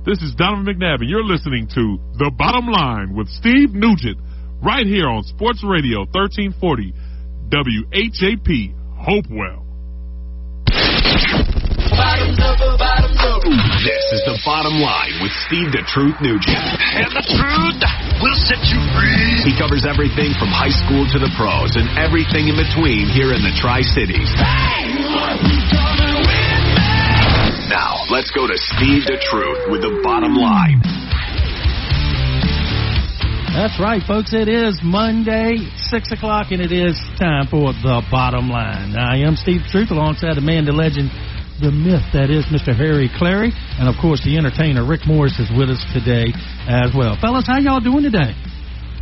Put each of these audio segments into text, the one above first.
This is Donovan McNabb, and you're listening to The Bottom Line with Steve Nugent, right here on Sports Radio 1340 WHAP Hopewell. Bottoms up, bottoms up. This is The Bottom Line with Steve the Truth Nugent. And the truth will set you free. He covers everything from high school to the pros and everything in between here in the Tri-Cities. Hey, come and win me. Now, let's go to Steve the Truth with The Bottom Line. That's right, folks. It is Monday, 6 o'clock, and it is time for The Bottom Line. I am Steve Truth, alongside the man, the legend, the myth, that is Mr. Harry Clary. And, of course, the entertainer, Rick Morris, is with us today as well. Fellas, how y'all doing today?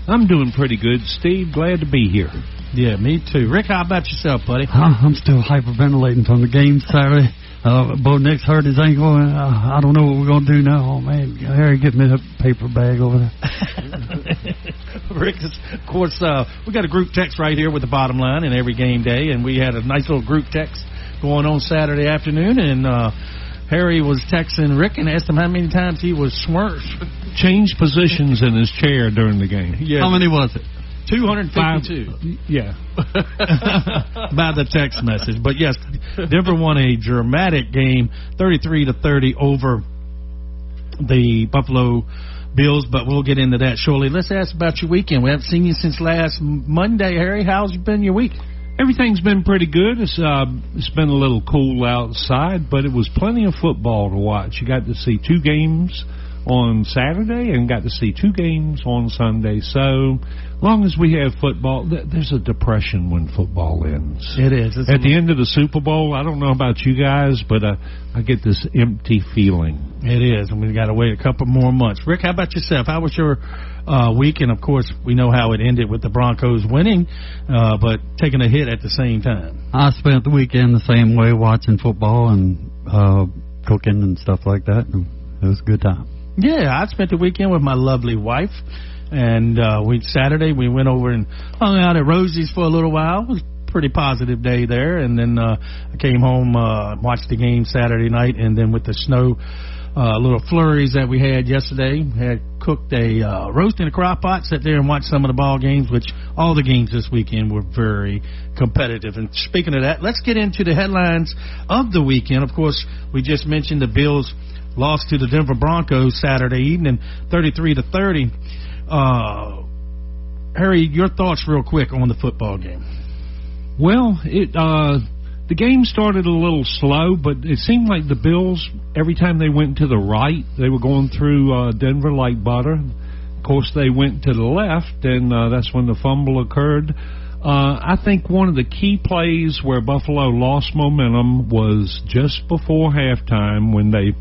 I'm doing pretty good, Steve. Glad to be here. Yeah, me too. Rick, how about yourself, buddy? I'm still hyperventilating from the game Saturday. Bo Nix hurt his ankle, and I don't know what we're going to do now. Oh, man, Harry, get me a paper bag over there. Rick, of course, we got a group text right here with The Bottom Line and every game day, and we had a nice little group text going on Saturday afternoon, and Harry was texting Rick and asked him how many times he was smirched. Changed positions in his chair during the game. Yeah. How many was it? 252. Yeah. By the text message. But, yes, Denver won a dramatic game, 33-30 over the Buffalo Bills, but we'll get into that shortly. Let's ask about your weekend. We haven't seen you since last Monday, Harry. How's been your week? Everything's been pretty good. It's been a little cool outside, but it was plenty of football to watch. You got to see 2 games on Saturday and got to see 2 games on Sunday. So long as we have football, there's a depression when football ends. It is. At the end of the Super Bowl, I don't know about you guys, but I get this empty feeling. It is, and we've got to wait a couple more months. Rick, how about yourself? How was your week? And, of course, we know how it ended with the Broncos winning, but taking a hit at the same time. I spent the weekend the same way, watching football and cooking and stuff like that. It was a good time. Yeah, I spent the weekend with my lovely wife, and Saturday we went over and hung out at Rosie's for a little while. It was a pretty positive day there, and then I came home, watched the game Saturday night, and then with the snow, little flurries that we had yesterday, had cooked a roast in a crock pot, sat there and watched some of the ball games, which all the games this weekend were very competitive. And speaking of that, let's get into the headlines of the weekend. Of course, we just mentioned the Bills lost to the Denver Broncos Saturday evening, 33-30. Harry, your thoughts real quick on the football game. Well, the game started a little slow, but it seemed like the Bills, every time they went to the right, they were going through Denver like butter. Of course, they went to the left, and that's when the fumble occurred. I think one of the key plays where Buffalo lost momentum was just before halftime when they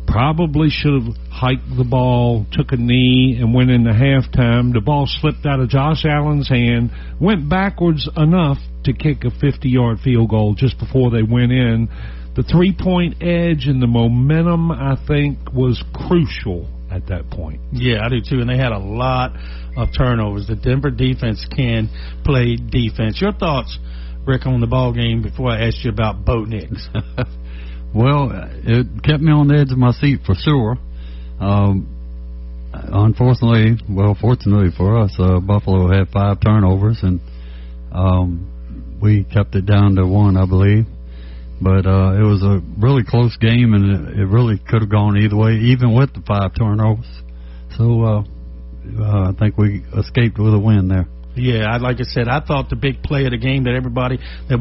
probably should have hiked the ball, took a knee, and went into halftime. The ball slipped out of Josh Allen's hand, went backwards enough to kick a 50-yard field goal just before they went in. The three-point edge and the momentum, I think, was crucial at that point. Yeah, I do too, and they had a lot of turnovers. The Denver defense can play defense. Your thoughts, Rick, on the ball game before I asked you about Bo Nix? Well, it kept me on the edge of my seat for sure. Fortunately for us, Buffalo had 5 turnovers, and we kept it down to 1, I believe. But it was a really close game, and it really could have gone either way, even with the 5 turnovers. So I think we escaped with a win there. Yeah, like I said, I thought the big play of the game that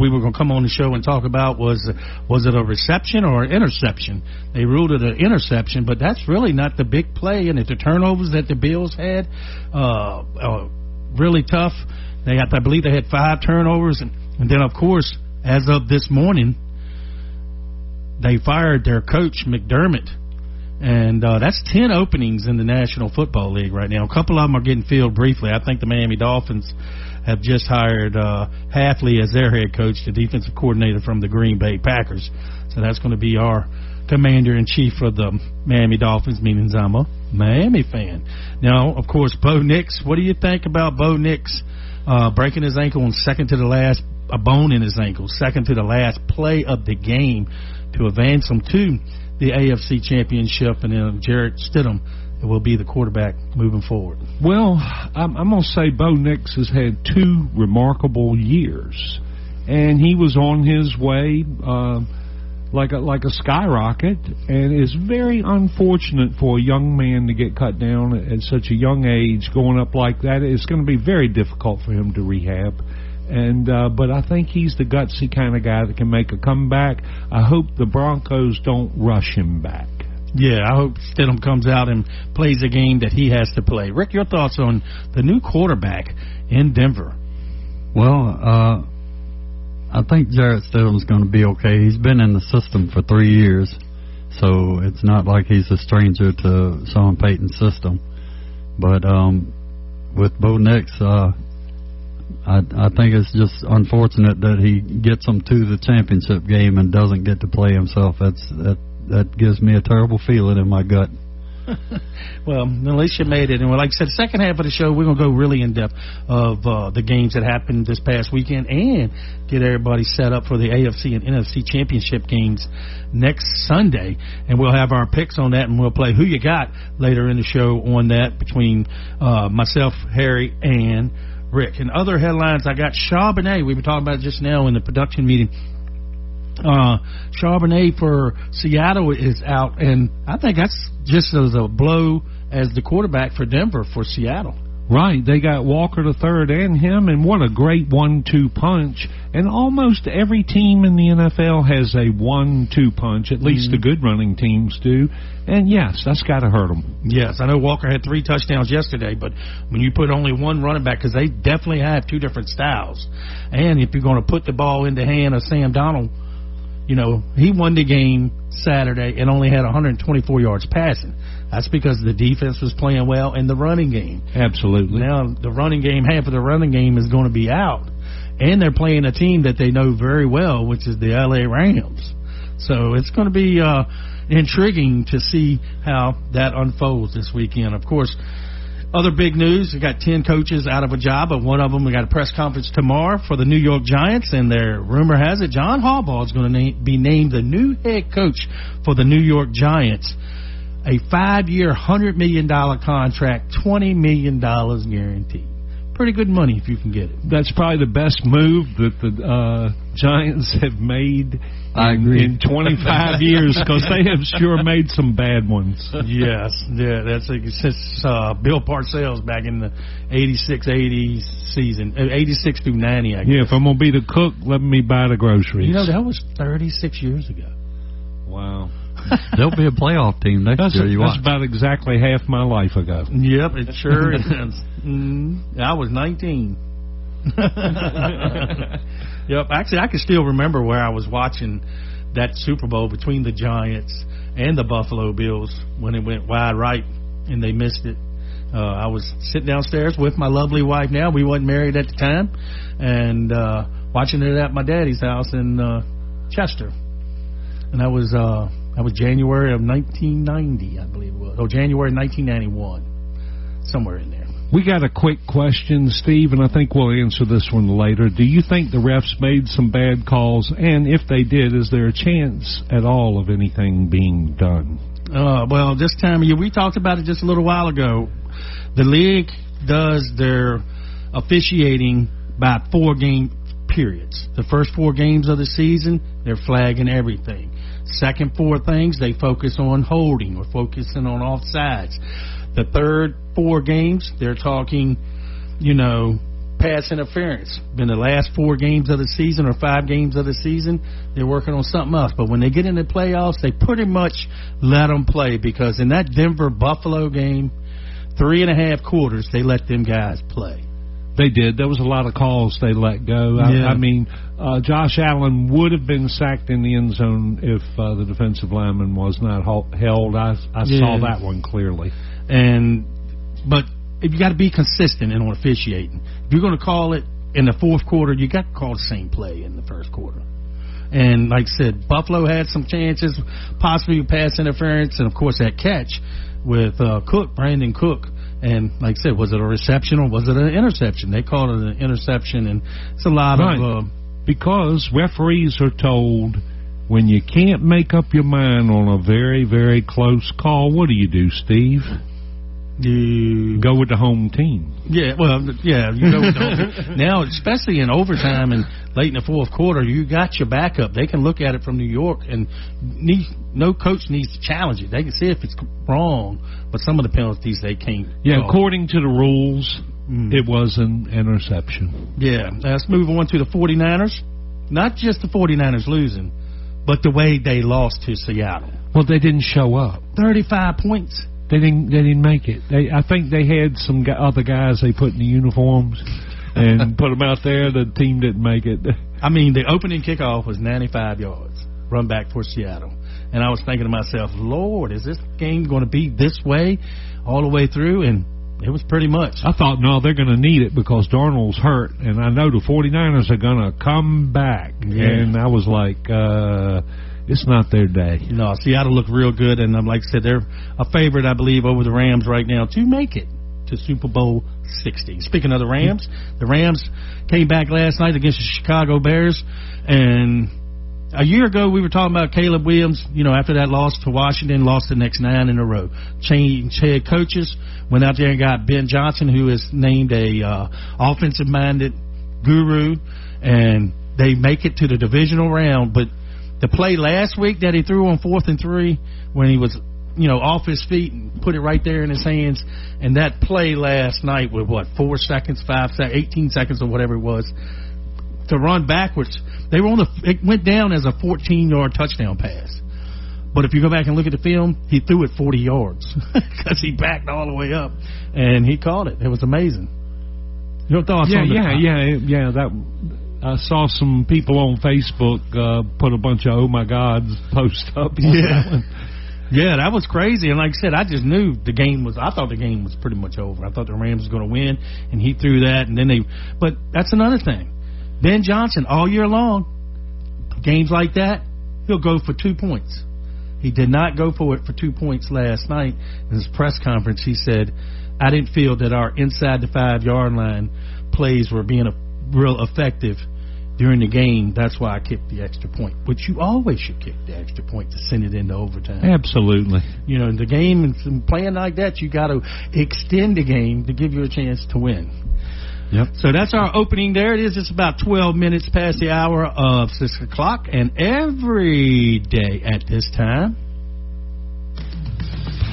we were going to come on the show and talk about was it a reception or an interception? They ruled it an interception, but that's really not the big play. And the turnovers that the Bills had, really tough. I believe they had 5 turnovers, and then of course, as of this morning, they fired their coach McDermott. And that's 10 openings in the National Football League right now. A couple of them are getting filled briefly. I think the Miami Dolphins have just hired Hathaway as their head coach, the defensive coordinator from the Green Bay Packers. So that's going to be our commander-in-chief of the Miami Dolphins, meaning I'm a Miami fan. Now, of course, Bo Nix. What do you think about Bo Nix breaking his ankle on a bone in his ankle, second to the last play of the game to advance him to the AFC Championship, and then Jarrett Stidham will be the quarterback moving forward. Well, I'm going to say Bo Nix has had 2 remarkable years, and he was on his way like a skyrocket, and it's very unfortunate for a young man to get cut down at such a young age, going up like that. It's going to be very difficult for him to rehab. And but I think he's the gutsy kind of guy that can make a comeback. I hope the Broncos don't rush him back. Yeah, I hope Stidham comes out and plays a game that he has to play. Rick, your thoughts on the new quarterback in Denver? Well, I think Jarrett Stidham's going to be okay. He's been in the system for 3 years, so it's not like he's a stranger to Sean Payton's system. But with Bo Nix, I think it's just unfortunate that he gets them to the championship game and doesn't get to play himself. That gives me a terrible feeling in my gut. Well, at least you made it. And like I said, second half of the show, we're going to go really in depth of the games that happened this past weekend and get everybody set up for the AFC and NFC championship games next Sunday. And we'll have our picks on that, and we'll play Who You Got later in the show on that between myself, Harry, and Rick. And other headlines, I got Charbonnet. We were talking about it just now in the production meeting. Charbonnet for Seattle is out, and I think that's just as a blow as the quarterback for Denver for Seattle. Right, they got Walker the third and him, and what a great 1-2 punch. And almost every team in the NFL has a 1-2 punch, at least the good running teams do. And yes, that's got to hurt them. Yes, I know Walker had 3 touchdowns yesterday, but when you put only one running back, because they definitely have 2 different styles, and if you're going to put the ball in the hand of Sam Darnold, you know, he won the game Saturday and only had 124 yards passing. That's because the defense was playing well in the running game. Absolutely. Now, the running game, half of the running game is going to be out. And they're playing a team that they know very well, which is the L.A. Rams. So it's going to be intriguing to see how that unfolds this weekend. Of course, other big news, we got 10 coaches out of a job, but one of them, we got a press conference tomorrow for the New York Giants, and their rumor has it John Harbaugh is going to be named the new head coach for the New York Giants. A 5-year, $100 million contract, $20 million guaranteed. Pretty good money if you can get it. That's probably the best move that the Giants have made in 25 years, because they have sure made some bad ones. Yes, yeah, that's since Bill Parcells back in the 86-80 season, 86 through 90, I guess. Yeah, if I'm going to be the cook, let me buy the groceries. You know, that was 36 years ago. Wow. There'll be a playoff team next year. That's about exactly half my life ago. Yep, it sure is. I was 19. Yep, actually, I can still remember where I was watching that Super Bowl between the Giants and the Buffalo Bills when it went wide right and they missed it. I was sitting downstairs with my lovely wife now. We wasn't married at the time. And watching it at my daddy's house in Chester. And that was January of 1990, I believe it was. Oh, January 1991. Somewhere in there. We got a quick question, Steve, and I think we'll answer this one later. Do you think the refs made some bad calls? And if they did, is there a chance at all of anything being done? Well, this time of year, we talked about it just a little while ago. The league does their officiating by 4-game periods. The first 4 games of the season, they're flagging everything. Second 4 things, they focus on holding or focusing on offsides. The third 4 games, they're talking, pass interference. In the last 4 games of the season or 5 games of the season, they're working on something else. But when they get in the playoffs, they pretty much let them play, because in that Denver-Buffalo game, 3.5 quarters, they let them guys play. They did. There was a lot of calls they let go. Yeah. I mean, Josh Allen would have been sacked in the end zone if the defensive lineman was not held. I saw that one clearly. But if you got to be consistent in on officiating. If you're going to call it in the fourth quarter, you got to call the same play in the first quarter. And like I said, Buffalo had some chances, possibly pass interference, and of course that catch with Brandon Cook. And like I said, was it a reception or was it an interception? They called it an interception, and it's a lot of... Because referees are told when you can't make up your mind on a very, very close call, what do you do, Steve? You go with the home team. Yeah, well, yeah, you go with the home team. Now, especially in overtime and late in the fourth quarter, you got your backup. They can look at it from New York, and no coach needs to challenge it. They can see if it's wrong, but some of the penalties they can't. Yeah, according to the rules, it was an interception. Yeah, let's move on to the 49ers. Not just the 49ers losing, but the way they lost to Seattle. Well, they didn't show up. 35 points. They didn't make it. I think they had some other guys they put in the uniforms and put them out there. The team didn't make it. I mean, the opening kickoff was 95 yards, run back for Seattle. And I was thinking to myself, Lord, is this game going to be this way all the way through? And it was pretty much. I thought, no, they're going to need it because Darnold's hurt, and I know the 49ers are going to come back. Yeah. And I was like, it's not their day. No, Seattle looked real good, and like I said, they're a favorite, I believe, over the Rams right now to make it to Super Bowl 60. Speaking of the Rams came back last night against the Chicago Bears, and a year ago we were talking about Caleb Williams, after that loss to Washington, lost the next 9 in a row. Changed head coaches, went out there and got Ben Johnson, who is named a offensive-minded guru, and they make it to the divisional round, but the play last week that he threw on 4th and 3 when he was, off his feet and put it right there in his hands, and that play last night with 4 seconds, 5 seconds, 18 seconds or whatever it was, to run backwards. It went down as a 14-yard touchdown pass. But if you go back and look at the film, he threw it 40 yards because he backed all the way up, and he caught it. It was amazing. Your thoughts on that? Yeah. I saw some people on Facebook put a bunch of "Oh my God" posts up. Yeah, that was crazy. And like I said, I just knew the game was. I thought the game was pretty much over. I thought the Rams was going to win, and he threw that, and then they. But that's another thing. Ben Johnson, all year long, games like that, he'll go for 2 points. He did not go for it for 2 points last night. In his press conference, he said, "I didn't feel that our inside the 5-yard line plays were being real effective during the game. That's why I kicked the extra point." Which you always should kick the extra point to send it into overtime. Absolutely. In the game and playing like that, you got to extend the game to give you a chance to win. Yep. So that's our opening there. It is just about 12 minutes past the hour of 6 o'clock, and every day at this time,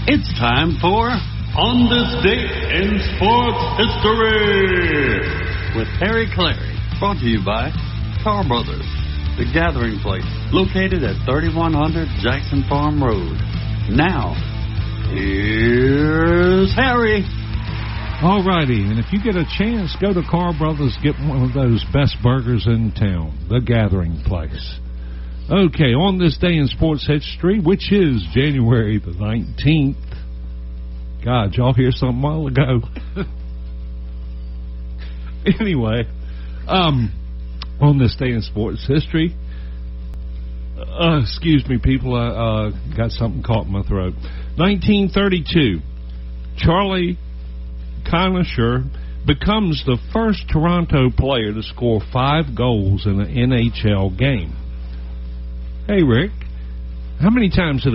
it's time for On This Date in Sports History with Harry Clary. Brought to you by Carr Brothers, the gathering place located at 3100 Jackson Farm Road. Now, here's Harry. All righty, and if you get a chance, go to Carr Brothers, get one of those best burgers in town, the gathering place. Okay, on this day in sports history, which is January the 19th. God, y'all hear something a while ago. Anyway, on this day in sports history, excuse me, people, I got something caught in my throat. 1932, Charlie Conacher becomes the first Toronto player to score 5 goals in an NHL game. Hey, Rick, how many times do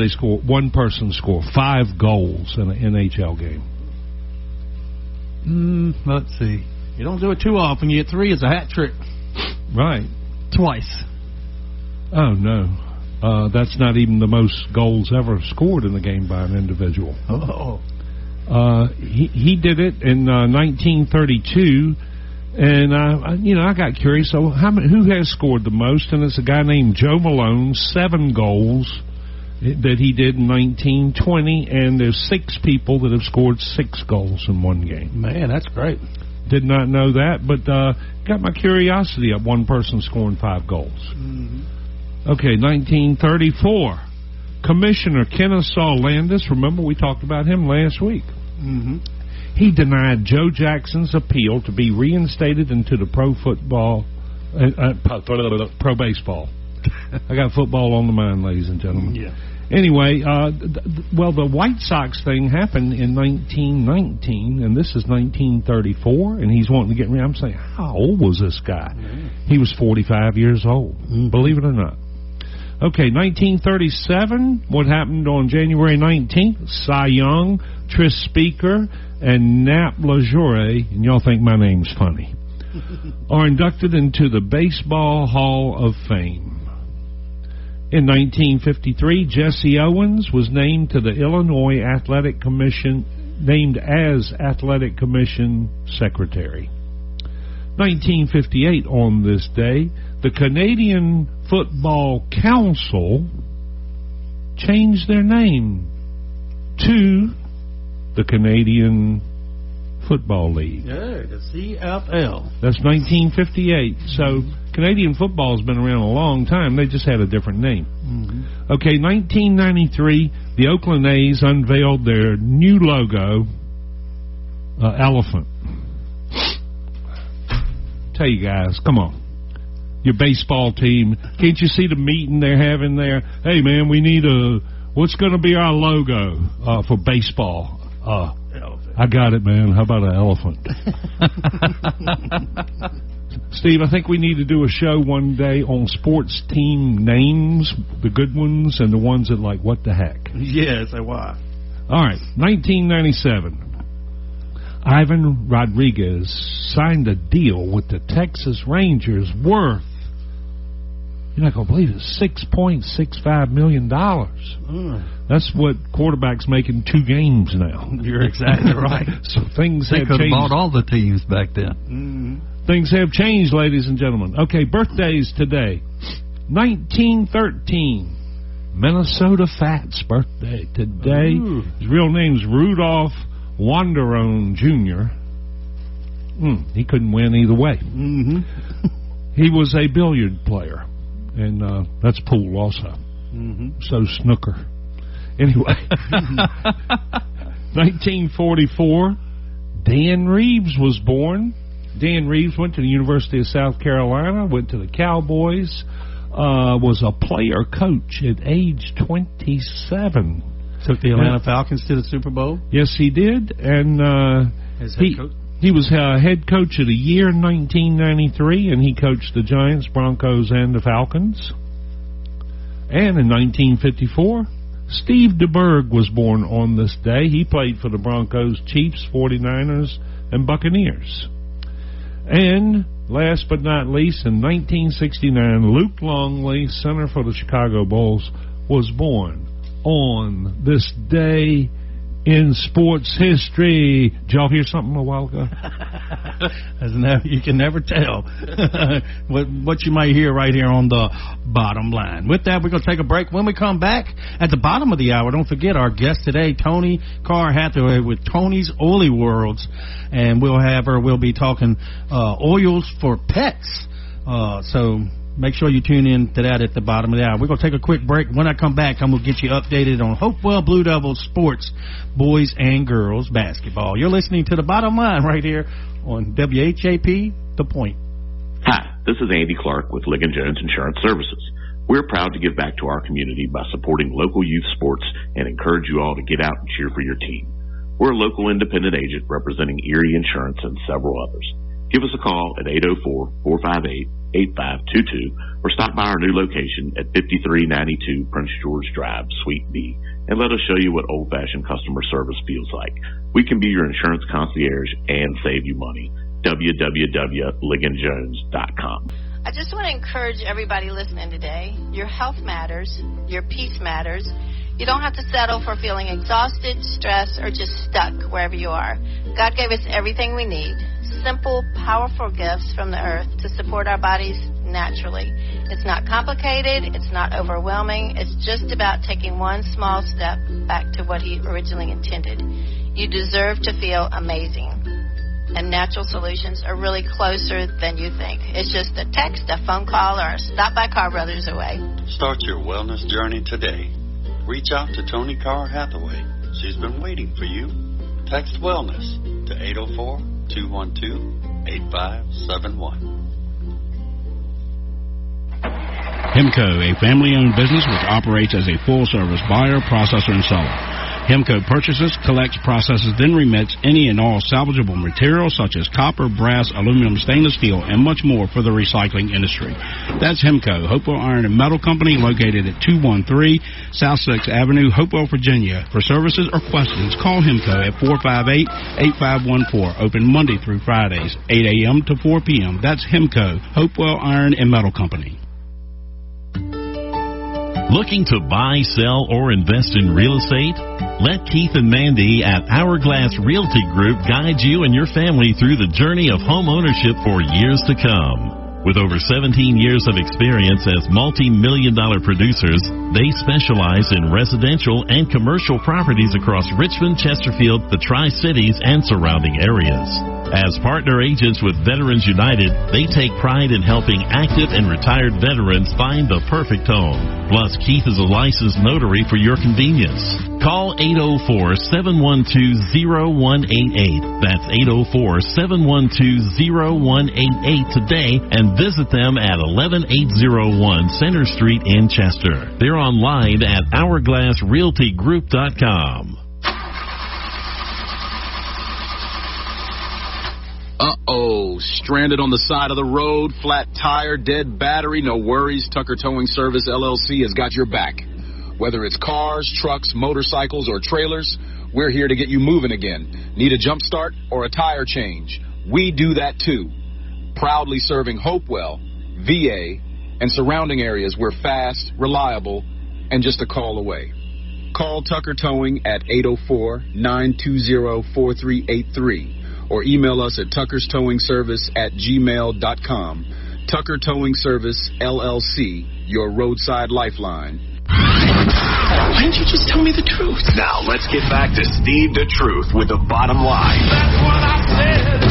one person score 5 goals in an NHL game? Let's see. You don't do it too often. You get 3 as a hat trick. Right. Twice. Oh, no. That's not even the most goals ever scored in a game by an individual. Oh. He did it in 1932, and I got curious. So, who has scored the most? And it's a guy named Joe Malone, 7 goals that he did in 1920, and there's 6 people that have scored 6 goals in one game. Man, that's great. Did not know that, but got my curiosity of one person scoring 5 goals. Mm-hmm. Okay, 1934. Commissioner Kennesaw Landis, remember we talked about him last week. Mm-hmm. He denied Joe Jackson's appeal to be reinstated into the pro baseball. I got football on the mind, ladies and gentlemen. Yeah. Anyway, the White Sox thing happened in 1919, and this is 1934, and he's wanting to get me. I'm saying, how old was this guy? Mm-hmm. He was 45 years old, believe it or not. Okay, 1937, what happened on January 19th? Cy Young, Tris Speaker, and Nap Lajoie, and y'all think my name's funny, are inducted into the Baseball Hall of Fame. In 1953, Jesse Owens was named to the Illinois Athletic Commission, named as Athletic Commission Secretary. 1958, on this day, the Canadian Football Council changed their name to the Canadian Football League. Yeah, the CFL. That's 1958. So Canadian football has been around a long time. They just had a different name. Mm-hmm. Okay, 1993, the Oakland A's unveiled their new logo, elephant. Tell you guys, come on. Your baseball team, can't you see the meeting they're having there? Hey, man, we need what's going to be our logo for baseball? I got it, man. How about an elephant? Steve, I think we need to do a show one day on sports team names, the good ones and the ones that like, what the heck? Yeah, say why. All right, 1997. Ivan Rodriguez signed a deal with the Texas Rangers worth, you're not going to believe it, $6.65 million. That's what quarterbacks make in 2 games now. You're exactly right. So things They have could have changed. bought all the teams back then. Mm-hmm. Things have changed, ladies and gentlemen. Okay, birthdays today. 1913, Minnesota Fat's birthday today. Ooh. His real name's Rudolph Wanderone Jr. He couldn't win either way. Mm-hmm. He was a billiard player, and that's pool also. Mm-hmm. So snooker. Anyway, 1944, Dan Reeves was born. Dan Reeves went to the University of South Carolina, went to the Cowboys, was a player coach at age 27. Took the Atlanta Falcons to the Super Bowl. Yes, he did, and As head coach? he was head coach of the year in 1993, and he coached the Giants, Broncos, and the Falcons. And in 1954, Steve DeBerg was born on this day. He played for the Broncos, Chiefs, 49ers, and Buccaneers. And last but not least, in 1969, Luke Longley, center for the Chicago Bulls, was born on this day in sports history. Did y'all hear something a while ago? You can never tell what you might hear right here on the bottom line. With that, we're going to take a break. When we come back at the bottom of the hour, don't forget our guest today, Toni Carr Hathaway with Toni's Oily Worlds, and we'll be talking oils for pets. So make sure you tune in to that at the bottom of the hour. We're going to take a quick break. When I come back, I'm going to get you updated on Hopewell Blue Devils sports, boys and girls basketball. You're listening to The Bottom Line right here on WHAP, The Point. Hi, this is Andy Clark with Ligon Jones Insurance Services. We're proud to give back to our community by supporting local youth sports and encourage you all to get out and cheer for your team. We're a local independent agent representing Erie Insurance and several others. Give us a call at 804-458-8522 or stop by our new location at 5392 Prince George Drive, Suite B, and let us show you what old-fashioned customer service feels like. We can be your insurance concierge and save you money. www.ligonjones.com. I just want to encourage everybody listening today. Your health matters. Your peace matters. You don't have to settle for feeling exhausted, stressed, or just stuck wherever you are. God gave us everything we need. Simple, powerful gifts from the earth to support our bodies naturally. It's not complicated. It's not overwhelming. It's just about taking one small step back to what He originally intended. You deserve to feel amazing. And natural solutions are really closer than you think. It's just a text, a phone call, or a stop by Carr Brothers away. Start your wellness journey today. Reach out to Toni Carr Hathaway. She's been waiting for you. Text wellness to 804-212-8571. Hemco, a family-owned business which operates as a full-service buyer, processor, and seller. Hemco purchases, collects, processes, then remits any and all salvageable materials such as copper, brass, aluminum, stainless steel, and much more for the recycling industry. That's Hemco, Hopewell Iron and Metal Company, located at 213 South 6th Avenue, Hopewell, Virginia. For services or questions, call Hemco at 458-8514. Open Monday through Fridays, 8 a.m. to 4 p.m. That's Hemco, Hopewell Iron and Metal Company. Looking to buy, sell, or invest in real estate? Let Keith and Mandy at Hourglass Realty Group guide you and your family through the journey of home ownership for years to come. With over 17 years of experience as multi-million-dollar producers, they specialize in residential and commercial properties across Richmond, Chesterfield, the Tri-Cities, and surrounding areas. As partner agents with Veterans United, they take pride in helping active and retired veterans find the perfect home. Plus, Keith is a licensed notary for your convenience. Call 804-712-0188. That's 804-712-0188 today and visit them at 11801 Center Street in Chester. They're online at hourglassrealtygroup.com. Uh-oh, stranded on the side of the road, flat tire, dead battery, no worries. Tucker Towing Service, LLC has got your back. Whether it's cars, trucks, motorcycles, or trailers, we're here to get you moving again. Need a jump start or a tire change? We do that too. Proudly serving Hopewell, VA, and surrounding areas. We're fast, reliable, and just a call away. Call Tucker Towing at 804-920-4383 or email us at tuckerstowingservice@gmail.com. Tucker Towing Service, LLC, your roadside lifeline. Why didn't you just tell me the truth? Now, let's get back to Steve the Truth with the bottom line. That's what I said.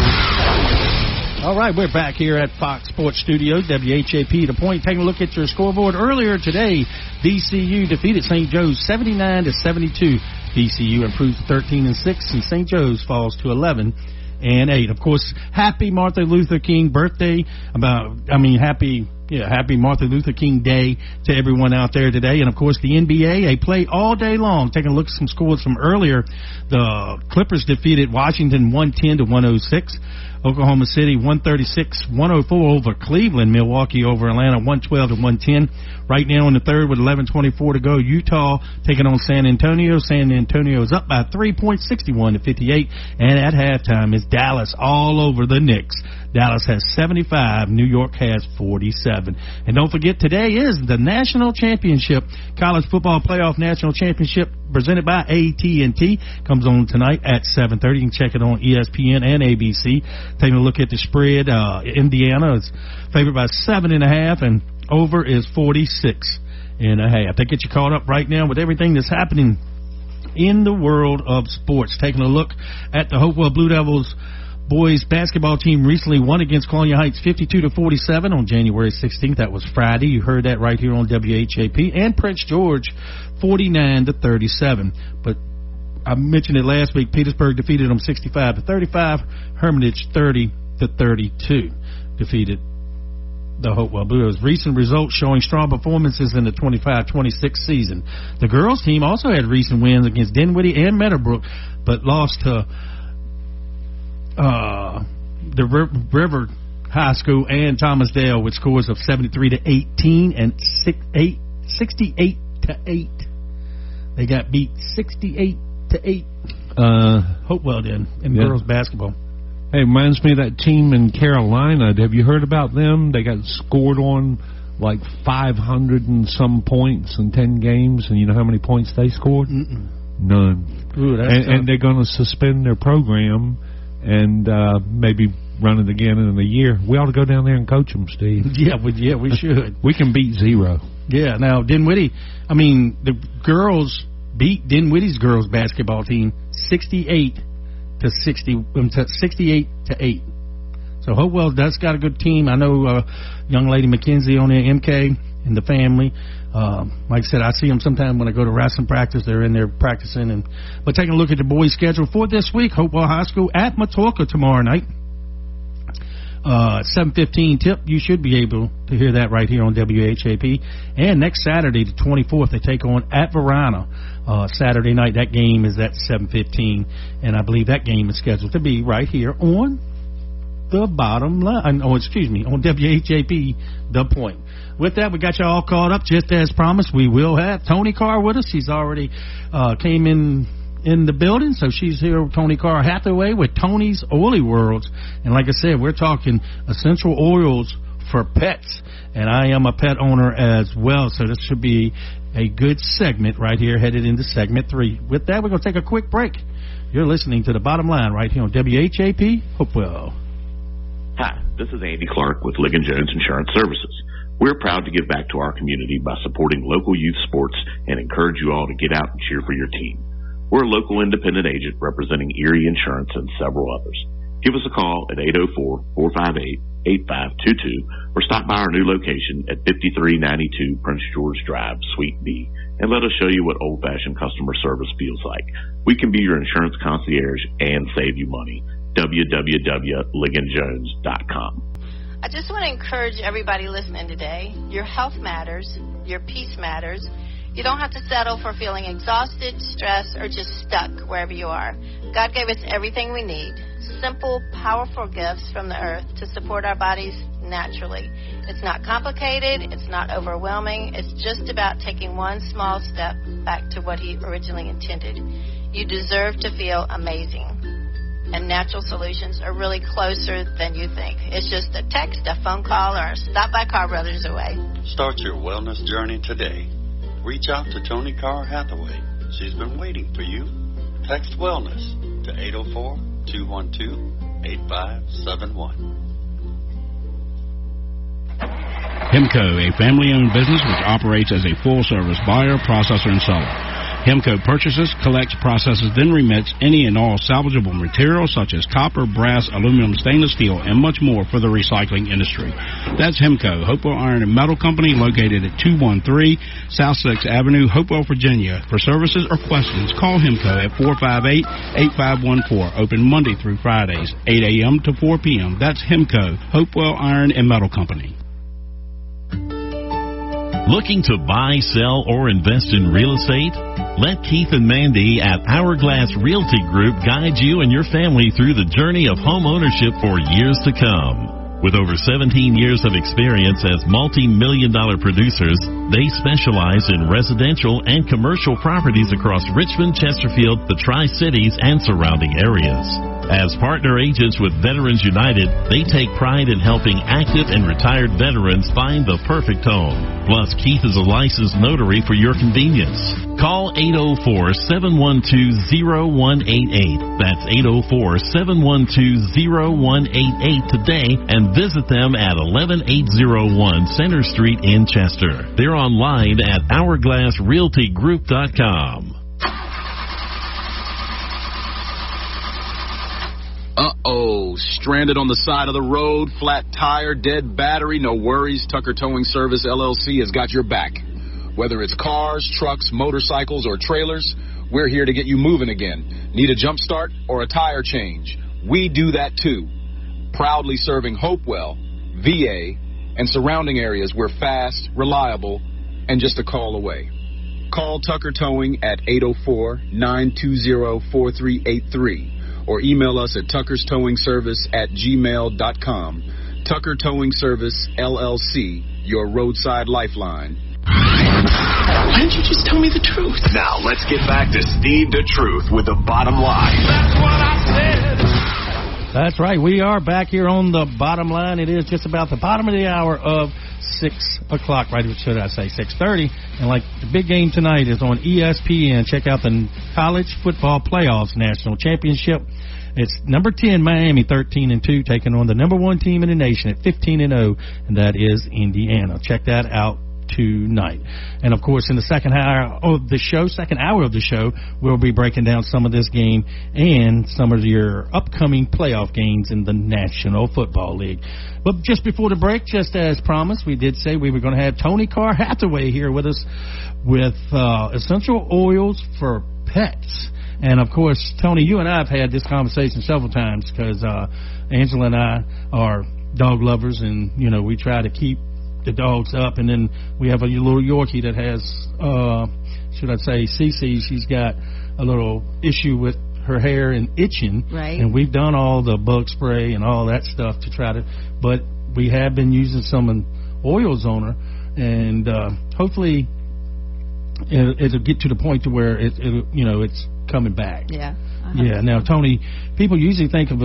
All right, we're back here at Fox Sports Studios, WHAP The Point. Taking a look at your scoreboard. Earlier today, VCU defeated St. Joe's 79-72. VCU improves to 13-6, and St. Joe's falls to 11-8. Of course, happy Martin Luther King birthday. Happy Martin Luther King Day to everyone out there today. And, of course, the NBA, they play all day long. Taking a look at some scores from earlier, the Clippers defeated Washington 110-106. Oklahoma City 136-104 over Cleveland. Milwaukee over Atlanta 112-110. Right now in the third with 11:24 to go, Utah taking on San Antonio. San Antonio is up by 3 points, 61-58. And at halftime is Dallas all over the Knicks. Dallas has 75. New York has 47. And don't forget, today is the National Championship, College Football Playoff National Championship presented by AT&T. Comes on tonight at 7:30. You can check it on ESPN and ABC. Taking a look at the spread, Indiana is favored by 7.5, and over is 46.5. They get you caught up right now with everything that's happening in the world of sports. Taking a look at the Hopewell Blue Devils boys basketball team recently won against Colonial Heights 52-47 on January 16th. That was Friday. You heard that right here on WHAP. And Prince George 49-37. But I mentioned it last week. Petersburg defeated them 65-35. Hermitage 30-32 defeated the Hopewell Blue Devils. Recent results showing strong performances in the 25-26 season. The girls team also had recent wins against Dinwiddie and Meadowbrook, but lost to the River High School and Thomasdale with scores of 73-18 and 68-8. They got beat 68-8. Hopewell did in girls basketball. Hey, it reminds me of that team in Carolina. Have you heard about them? They got scored on like 500 and some points in 10 games, and you know how many points they scored? None. Ooh, and they're going to suspend their program and maybe run it again in a year. We ought to go down there and coach them, Steve. Yeah, we should. We can beat 0. Yeah, now Dinwiddie, the girls beat Dinwiddie's girls basketball team 68-8. So Hopewell does got a good team. I know young lady McKenzie on there, MK, and the family. Like I said, I see them sometime when I go to wrestling practice. They're in there practicing. But taking a look at the boys' schedule for this week, Hopewell High School at Matorka tomorrow night. 7:15 tip. You should be able to hear that right here on WHAP. And next Saturday, the 24th, they take on at Verona. Saturday night, that game is at 7:15, and I believe that game is scheduled to be right here on the bottom line. On WHAP, The Point. With that, we got you all caught up. Just as promised, we will have Toni Carr with us. She's already came in the building, so she's here with Toni Carr Hathaway with Toni's Oily Worlds. And like I said, we're talking essential oils for pets, and I am a pet owner as well, so this should be a good segment right here, headed into segment 3. With that, we're going to take a quick break. You're listening to The Bottom Line right here on WHAP Hopewell. Hi, this is Andy Clark with Ligon Jones Insurance Services. We're proud to give back to our community by supporting local youth sports and encourage you all to get out and cheer for your team. We're a local independent agent representing Erie Insurance and several others. Give us a call at 804-458-8522 or stop by our new location at 5392 Prince George Drive, Suite B, and let us show you what old-fashioned customer service feels like. We can be your insurance concierge and save you money. www.ligonjones.com. I just want to encourage everybody listening today. Your health matters. Your peace matters. You don't have to settle for feeling exhausted, stressed, or just stuck wherever you are. God gave us everything we need. Simple, powerful gifts from the earth to support our bodies naturally. It's not complicated. It's not overwhelming. It's just about taking one small step back to what He originally intended. You deserve to feel amazing. And natural solutions are really closer than you think. It's just a text, a phone call, or a stop by Carr Brothers away. Start your wellness journey today. Reach out to Toni Carr Hathaway. She's been waiting for you. Text wellness to 804-212-8571. Hemco, a family-owned business which operates as a full-service buyer, processor, and seller. Hemco purchases, collects, processes, then remits any and all salvageable materials such as copper, brass, aluminum, stainless steel, and much more for the recycling industry. That's Hemco, Hopewell Iron and Metal Company, located at 213 South 6th Avenue, Hopewell, Virginia. For services or questions, call Hemco at 458-8514. Open Monday through Fridays, 8 a.m. to 4 p.m. That's Hemco, Hopewell Iron and Metal Company. Looking to buy, sell, or invest in real estate? Let Keith and Mandy at Hourglass Realty Group guide you and your family through the journey of home ownership for years to come. With over 17 years of experience as multi-million-dollar producers, they specialize in residential and commercial properties across Richmond, Chesterfield, the Tri-Cities, and surrounding areas. As partner agents with Veterans United, they take pride in helping active and retired veterans find the perfect home. Plus, Keith is a licensed notary for your convenience. Call 804-712-0188. That's 804-712-0188 today and visit them at 11801 Center Street in Chester. They're online at hourglassrealtygroup.com. Uh-oh, stranded on the side of the road, flat tire, dead battery, no worries. Tucker Towing Service, LLC has got your back. Whether it's cars, trucks, motorcycles, or trailers, we're here to get you moving again. Need a jump start or a tire change? We do that too. Proudly serving Hopewell, VA, and surrounding areas. We're fast, reliable, and just a call away. Call Tucker Towing at 804-920-4383. or email us at tuckerstowingservice@gmail.com. Tucker Towing Service, LLC, your roadside lifeline. Why didn't you just tell me the truth? Now, let's get back to Steve the Truth with the bottom line. That's what I said. That's right. We are back here on the bottom line. It is just about the bottom of the hour of 6 o'clock, right? Should I say 6:30? And like the big game tonight is on ESPN. Check out the College Football Playoffs National Championship. It's number 10 Miami, 13-2, taking on the number 1 team in the nation at 15-0, and that is Indiana. Check that out tonight. And of course, in the second hour of the show, we'll be breaking down some of this game and some of your upcoming playoff games in the National Football League. But just before the break, just as promised, we did say we were going to have Toni Carr Hathaway here with us with essential oils for pets. And of course, Toni, you and I have had this conversation several times because Angela and I are dog lovers, and we try to keep the dogs up. And then we have a little Yorkie that has, should I say, Cece. She's got a little issue with her hair and itching, right? And we've done all the bug spray and all that stuff to try to, but we have been using some oils on her, and hopefully it'll get to the point to where it's coming back. Yeah. Yeah. Now, Toni, people usually think of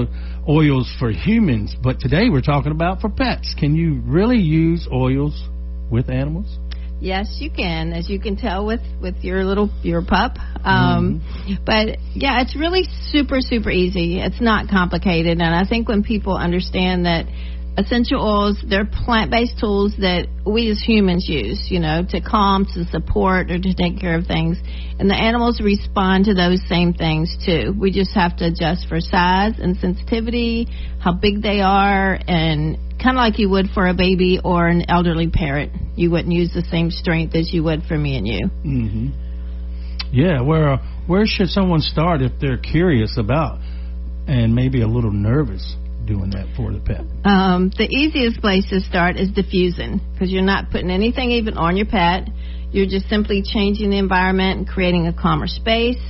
oils for humans, but today we're talking about for pets. Can you really use oils with animals? Yes, you can, as you can tell with your pup. But yeah, it's really super, super easy. It's not complicated, and I think when people understand that essential oils, they're plant-based tools that we as humans use, to calm, to support, or to take care of things. And the animals respond to those same things, too. We just have to adjust for size and sensitivity, how big they are, and kind of like you would for a baby or an elderly parent. You wouldn't use the same strength as you would for me and you. Mm-hmm. Yeah, where should someone start if they're curious about and maybe a little nervous doing that for the pet? The easiest place to start is diffusing, because you're not putting anything even on your pet. You're just simply changing the environment and creating a calmer space.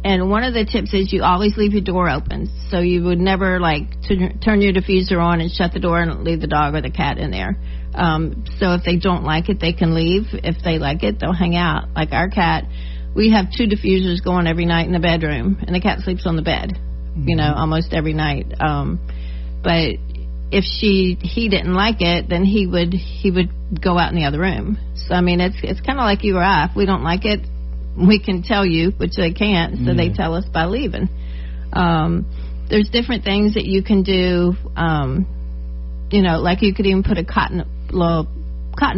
And one of the tips is you always leave your door open. So you would never turn your diffuser on and shut the door and leave the dog or the cat in there. So if they don't like it, they can leave. If they like it, they'll hang out. Like our cat, we have 2 diffusers going every night in the bedroom, and the cat sleeps on the bed, almost every night. But if he didn't like it, then he would go out in the other room. So I mean, it's kind of like you or I. If we don't like it, we can tell you, which they can't. So they tell us by leaving. There's different things that you can do. Like you could even put a cotton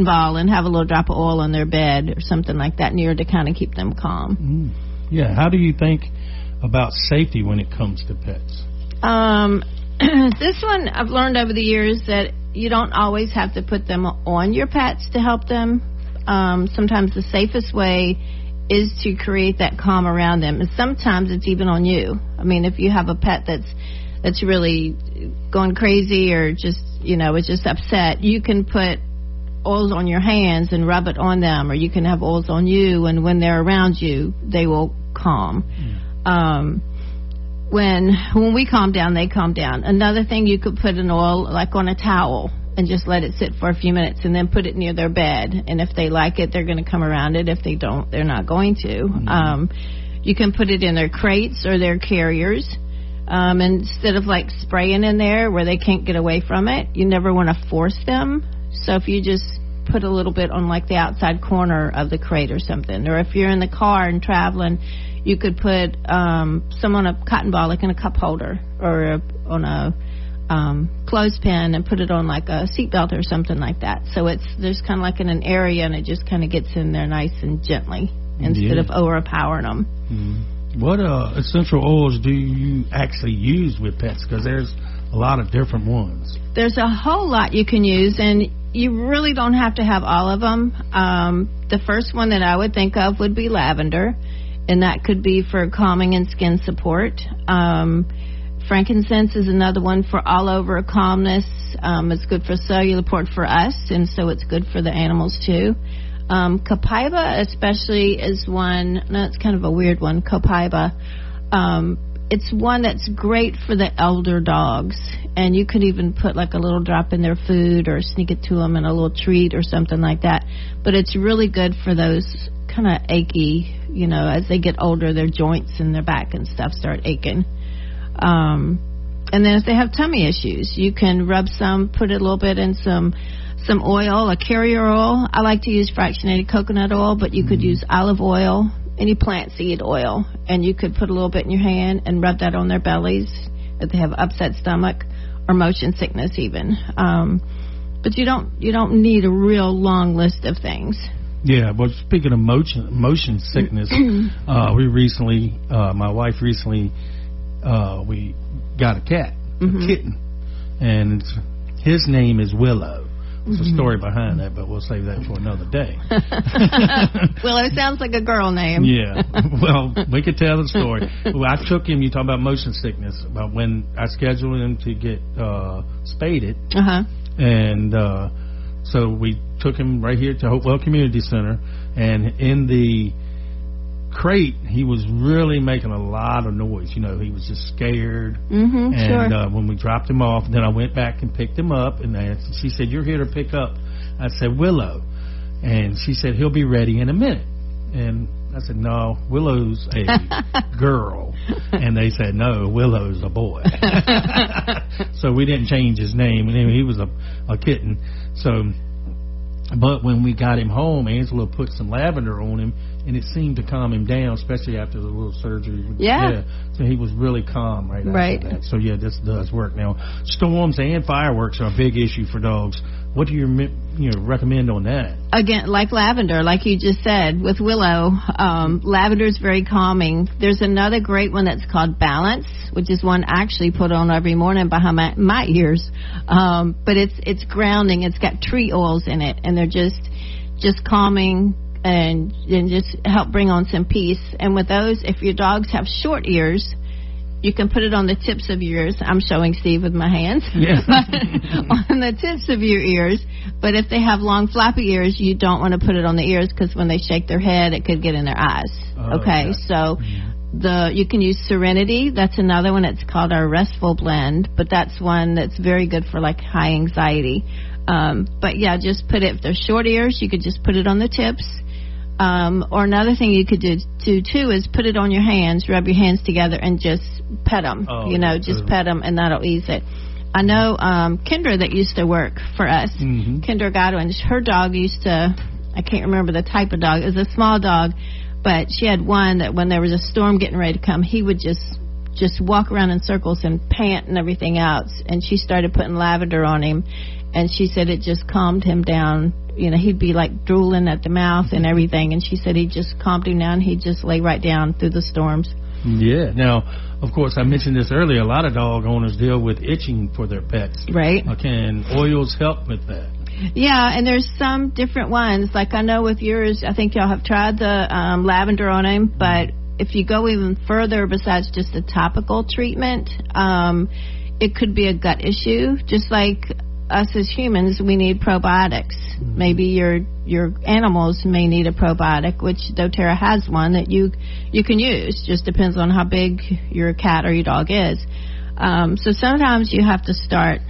ball and have a little drop of oil on their bed or something like that near to kind of keep them calm. Yeah. How do you think about safety when it comes to pets? This one, I've learned over the years that you don't always have to put them on your pets to help them. Sometimes the safest way is to create that calm around them, and sometimes it's even on you. I mean, if you have a pet that's really going crazy or just is just upset, you can put oils on your hands and rub it on them, or you can have oils on you, and when they're around you, they will calm. When we calm down, they calm down. Another thing, you could put an oil like on a towel and just let it sit for a few minutes, and then put it near their bed. And if they like it, they're going to come around it. If they don't, they're not going to. You can put it in their crates or their carriers. Instead of spraying in there where they can't get away from it, you never want to force them. So if you just put a little bit on the outside corner of the crate or something, or if you're in the car and traveling, you could put some on a cotton ball, like in a cup holder, or on a clothespin, and put it on like a seatbelt or something like that. So there's kind of like in an area, and it just kind of gets in there nice and gently instead of overpowering them. What essential oils do you actually use with pets? Because there's a lot of different ones. There's a whole lot you can use, and you really don't have to have all of them. The first one that I would think of would be lavender, and that could be for calming and skin support. Frankincense is another one for all over calmness. It's good for cellular support for us, and so it's good for the animals too. Copaiba especially is one. No, it's kind of a weird one. Copaiba. It's one that's great for the elder dogs, and you could even put like a little drop in their food or sneak it to them in a little treat or something like that. But it's really good for those kind of achy, as they get older, their joints and their back and stuff start aching. And then if they have tummy issues, you can rub some, put a little bit in some oil, a carrier oil. I like to use fractionated coconut oil, but you could use olive oil, any plant seed oil, and you could put a little bit in your hand and rub that on their bellies if they have upset stomach or motion sickness even. But you don't need a real long list of things. Yeah, well, speaking of motion sickness, we recently, my wife recently, we got a cat, a kitten, and his name is Willow. There's a story behind that, but we'll save that for another day. Willow sounds like a girl name. Yeah. Well, we could tell the story. Well, I took him, you talk about motion sickness, about when I scheduled him to get spaded. Uh-huh. And so we took him right here to Hopewell Community Center, and in the crate, he was really making a lot of noise. You know, he was just scared. Mm-hmm, and sure. When we dropped him off, then I went back and picked him up, and she said, "You're here to pick up." I said, "Willow." And she said, "He'll be ready in a minute." And I said, "No, Willow's a girl." And they said, "No, Willow's a boy." So we didn't change his name. He was a kitten. So, but when we got him home, Angela put some lavender on him, and it seemed to calm him down, especially after the little surgery. Yeah. So he was really calm right after that. So, yeah, this does work. Now, storms and fireworks are a big issue for dogs. What do you recommend on that? Again, like lavender, like you just said, with Willow, lavender is very calming. There's another great one that's called Balance, which is one I actually put on every morning behind my ears. But it's grounding. It's got tree oils in it, and they're just calming and just help bring on some peace. And with those, if your dogs have short ears, you can put it on the tips of your ears. I'm showing Steve with my hands. Yeah. On the tips of your ears. But if they have long, floppy ears, you don't want to put it on the ears because when they shake their head, it could get in their eyes. Okay, so you can use Serenity. That's another one. It's called our Restful Blend, but that's one that's very good for like high anxiety. But yeah, just put it. If they're short ears, you could just put it on the tips. Or another thing you could do too is put it on your hands, rub your hands together, and just pet them. Just pet them, and that'll ease it. I know Kendra that used to work for us. Mm-hmm. Kendra Godwin, her dog used to, I can't remember the type of dog. It was a small dog, but she had one that when there was a storm getting ready to come, he would just walk around in circles and pant and everything else. And she started putting lavender on him, and she said it just calmed him down. You know, he'd be like drooling at the mouth and everything, and she said he just calmed him down. He'd just lay right down through the storms. Yeah. Now, of course, I mentioned this earlier. A lot of dog owners deal with itching for their pets. Right. Can oils help with that? Yeah, and there's some different ones. Like I know with yours, I think y'all have tried the lavender on him, but if you go even further besides just a topical treatment, it could be a gut issue. Just like us as humans, we need probiotics. Mm-hmm. Maybe your animals may need a probiotic, which doTERRA has one that you can use. Just depends on how big your cat or your dog is. So sometimes you have to start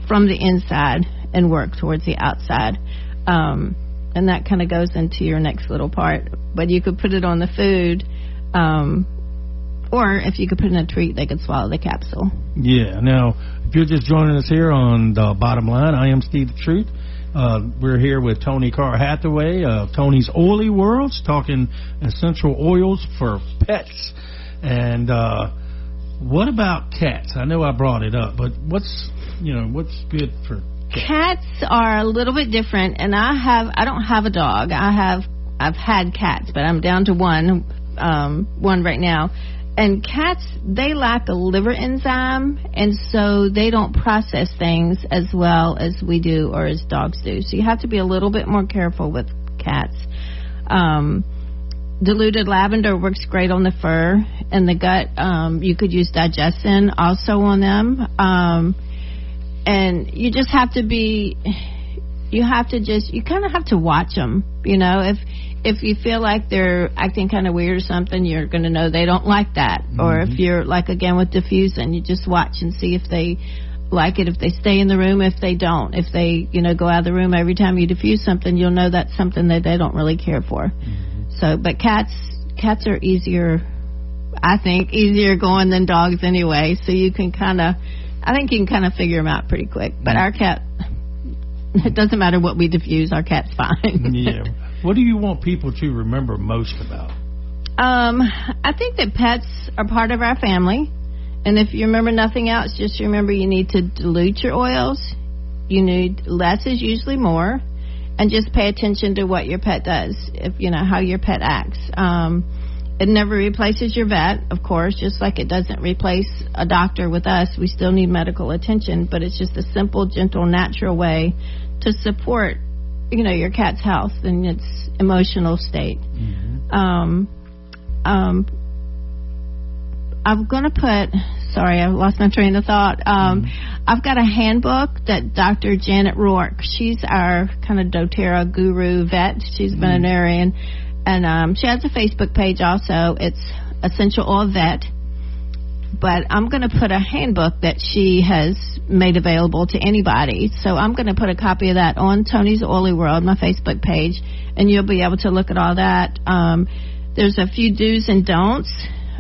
from the inside and work towards the outside. And that kind of goes into your next little part. But you could put it on the food, or if you could put in a treat, they could swallow the capsule. Yeah. Now, if you're just joining us here on the Bottom Line, I am Steve the Truth. We're here with Toni Carr Hathaway of Toni's Oily Worlds, talking essential oils for pets. And what about cats? I know I brought it up, but what's good for cats? Cats are a little bit different, and I don't have a dog. I've had cats, but I'm down to one right now. And cats, they lack a liver enzyme, and so they don't process things as well as we do or as dogs do. So you have to be a little bit more careful with cats. Diluted lavender works great on the fur and the gut. You could use digestin also on them. And you just have to you kind of have to watch them. You know, if you feel like they're acting kind of weird or something, you're going to know they don't like that. Mm-hmm. Or if you're, like, again, with diffusing, you just watch and see if they like it, if they stay in the room, if they don't. If they, go out of the room every time you diffuse something, you'll know that's something that they don't really care for. Mm-hmm. So, but cats are easier going than dogs anyway. So you can I think you can figure them out pretty quick. But our cat, it doesn't matter what we diffuse, our cat's fine. Yeah. What do you want people to remember most about? I think that pets are part of our family. And if you remember nothing else, just remember you need to dilute your oils. You need less is usually more. And just pay attention to what your pet does, how your pet acts. It never replaces your vet, of course, just like it doesn't replace a doctor with us. We still need medical attention, but it's just a simple, gentle, natural way to support, your cat's health and its emotional state. I'm going to put, sorry, I lost my train of thought. I've got a handbook that Dr. Janet Rourke, she's our kind of doTERRA guru vet. She's a veterinarian. And she has a Facebook page also. It's Essential Oil Vet. But I'm going to put a handbook that she has made available to anybody. So I'm going to put a copy of that on Tony's Oily World, my Facebook page, and you'll be able to look at all that. There's a few do's and don'ts.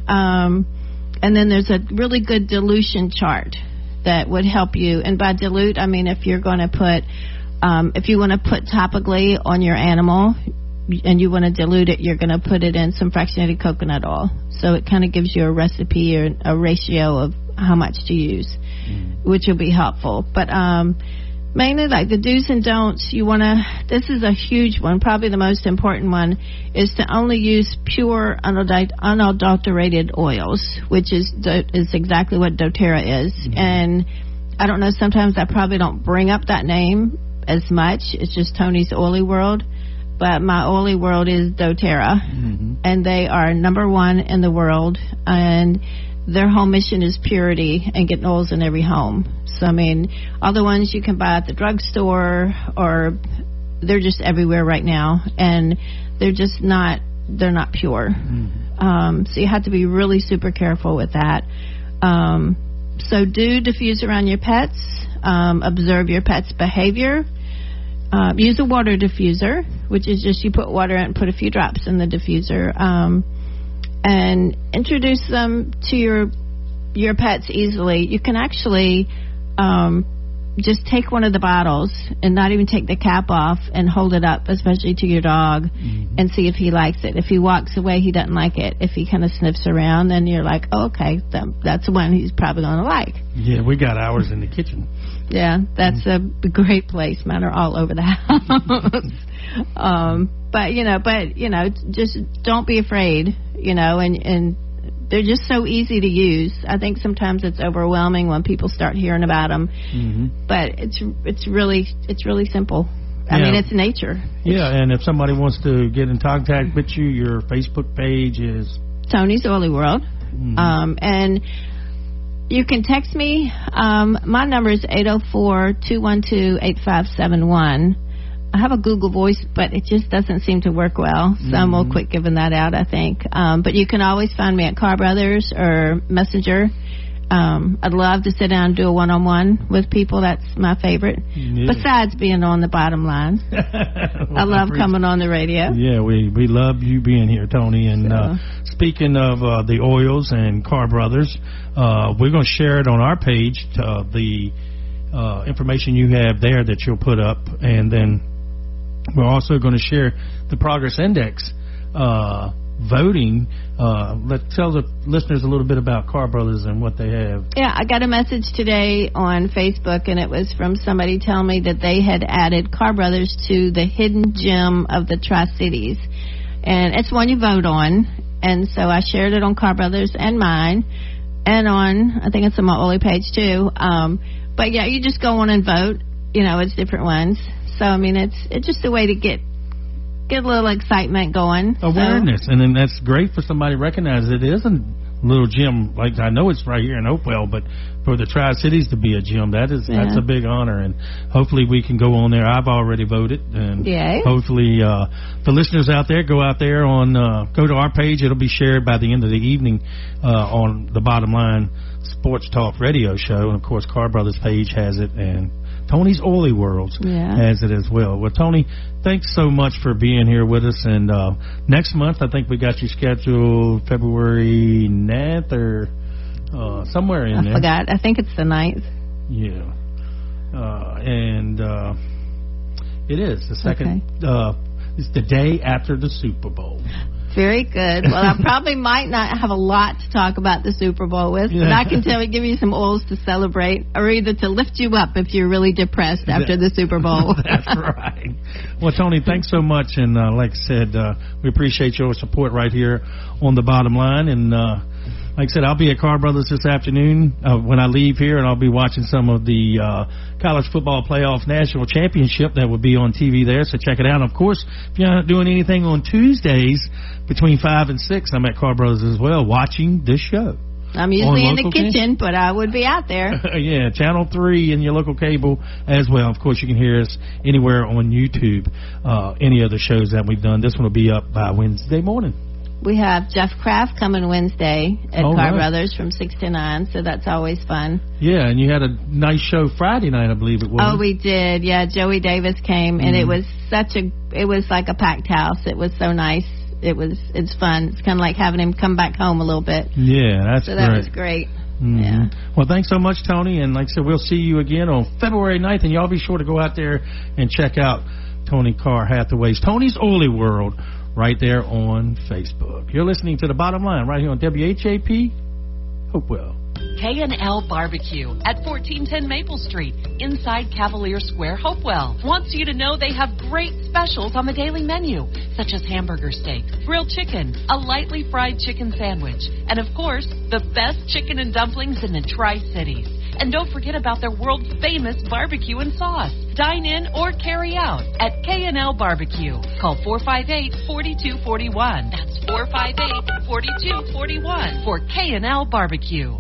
And then there's a really good dilution chart that would help you. And by dilute, I mean if you're going to put, if you want to put topically on your animal and you want to dilute it, you're going to put it in some fractionated coconut oil. So it kind of gives you a recipe or a ratio of how much to use, which will be helpful. But mainly like the do's and don'ts, you want to, this is a huge one, probably the most important one, is to only use pure unadulterated oils, which is exactly what doTERRA is. And I don't know, sometimes I probably don't bring up that name as much. It's just Tony's Oily World. But my Oily World is doTERRA, and they are #1 in the world, and their whole mission is purity and getting oils in every home. So, I mean, all the ones you can buy at the drugstore, or they're just everywhere right now, and they're not pure. So you have to be really super careful with that. So do diffuse around your pets. Observe your pet's behavior. Use a water diffuser, which is just you put water in and put a few drops in the diffuser, and introduce them to your pets easily. You can actually just take one of the bottles and not even take the cap off and hold it up, especially to your dog, and see if he likes it. If he walks away, he doesn't like it. If he kind of sniffs around, then you're like, oh, okay, that's the one he's probably going to like. Yeah, we got ours in the kitchen. Yeah, that's a great place. Mine are all over the house. But just don't be afraid, and they're just so easy to use. I think sometimes it's overwhelming when people start hearing about them, but it's really simple. I mean, it's nature. Yeah, and if somebody wants to get in contact with you, your Facebook page is Tony's Oily World, and you can text me. My number is 804-212-8571. I have a Google Voice, but it just doesn't seem to work well, so I'm going to quit giving that out, I think. But you can always find me at Carr Brothers or Messenger. I'd love to sit down and do a one-on-one with people. That's my favorite. Yeah. Besides being on the Bottom Line. Well, I love coming on the radio. Yeah, we love you being here, Toni. And speaking of the oils and Carr Brothers, we're going to share it on our page, the information you have there that you'll put up. And then we're also going to share the Progress Index voting. Tell the listeners a little bit about Carr Brothers and what they have. Yeah, I got a message today on Facebook, and it was from somebody telling me that they had added Carr Brothers to the hidden gem of the Tri-Cities. And it's one you vote on. And so I shared it on Carr Brothers and mine, and I think it's on my Oily page too. But yeah, you just go on and vote. It's different ones. So, I mean, it's just a way to get a little excitement going. Awareness. And then that's great for somebody to recognize it is a little gym. Like, I know it's right here in Hopewell, but for the Tri-Cities to be a gym, that's a big honor. And hopefully we can go on there. I've already voted. And hopefully the listeners out there, go out there go to our page. It'll be shared by the end of the evening on the Bottom Line Sports Talk radio show. And, of course, Carr Brothers page has it, and Tony's Oily World has it as well. Well, Toni, thanks so much for being here with us. And next month, I think we got you scheduled February 9th or somewhere in there. I forgot. I think it's the 9th. Yeah. And it is the second. It's the day after the Super Bowl. Very good. Well, I probably might not have a lot to talk about the Super Bowl with, but I can give you some oils to celebrate, or either to lift you up if you're really depressed after the Super Bowl. That's right. Well, Toni, thanks so much. And like I said, we appreciate your support right here on the Bottom Line. And like I said, I'll be at Carr Brothers this afternoon when I leave here, and I'll be watching some of the college football playoff national championship that will be on TV there, so check it out. And of course, if you're not doing anything on Tuesdays between 5 and 6, I'm at Carr Brothers as well watching this show. I'm usually in the kitchen, but I would be out there. Yeah, Channel 3 and your local cable as well. Of course, you can hear us anywhere on YouTube, any other shows that we've done. This one will be up by Wednesday morning. We have Jeff Kraft coming Wednesday at Carr right. Brothers from 6 to 9, so that's always fun. Yeah, and you had a nice show Friday night, I believe it was. Oh, we did. Yeah, Joey Davis came, and it was like a packed house. It was so nice. It's fun. It's kind of like having him come back home a little bit. Yeah, that's so great. that was great. Mm-hmm. Yeah. Well, thanks so much, Tony. And like I said, we'll see you again on February 9th. And y'all be sure to go out there and check out Toni Carr Hathaway's Tony's Oily World right there on Facebook. You're listening to The Bottom Line right here on WHAP Hopewell. K&L Barbecue at 1410 Maple Street, inside Cavalier Square, Hopewell. Wants you to know they have great specials on the daily menu, such as hamburger steaks, grilled chicken, a lightly fried chicken sandwich, and of course, the best chicken and dumplings in the Tri-Cities. And don't forget about their world-famous barbecue and sauce. Dine in or carry out at K&L Barbecue. Call 458-4241. That's 458-4241 for K&L Barbecue.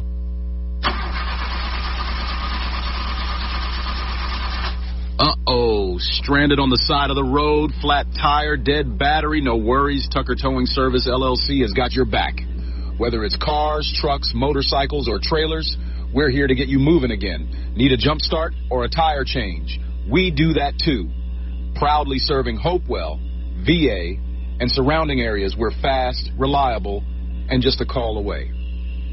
Uh-oh, stranded on the side of the road, flat tire, dead battery, no worries. Tucker Towing Service, LLC has got your back. Whether it's cars, trucks, motorcycles, or trailers, we're here to get you moving again. Need a jump start or a tire change? We do that too. Proudly serving Hopewell, VA, and surrounding areas. We're fast, reliable, and just a call away.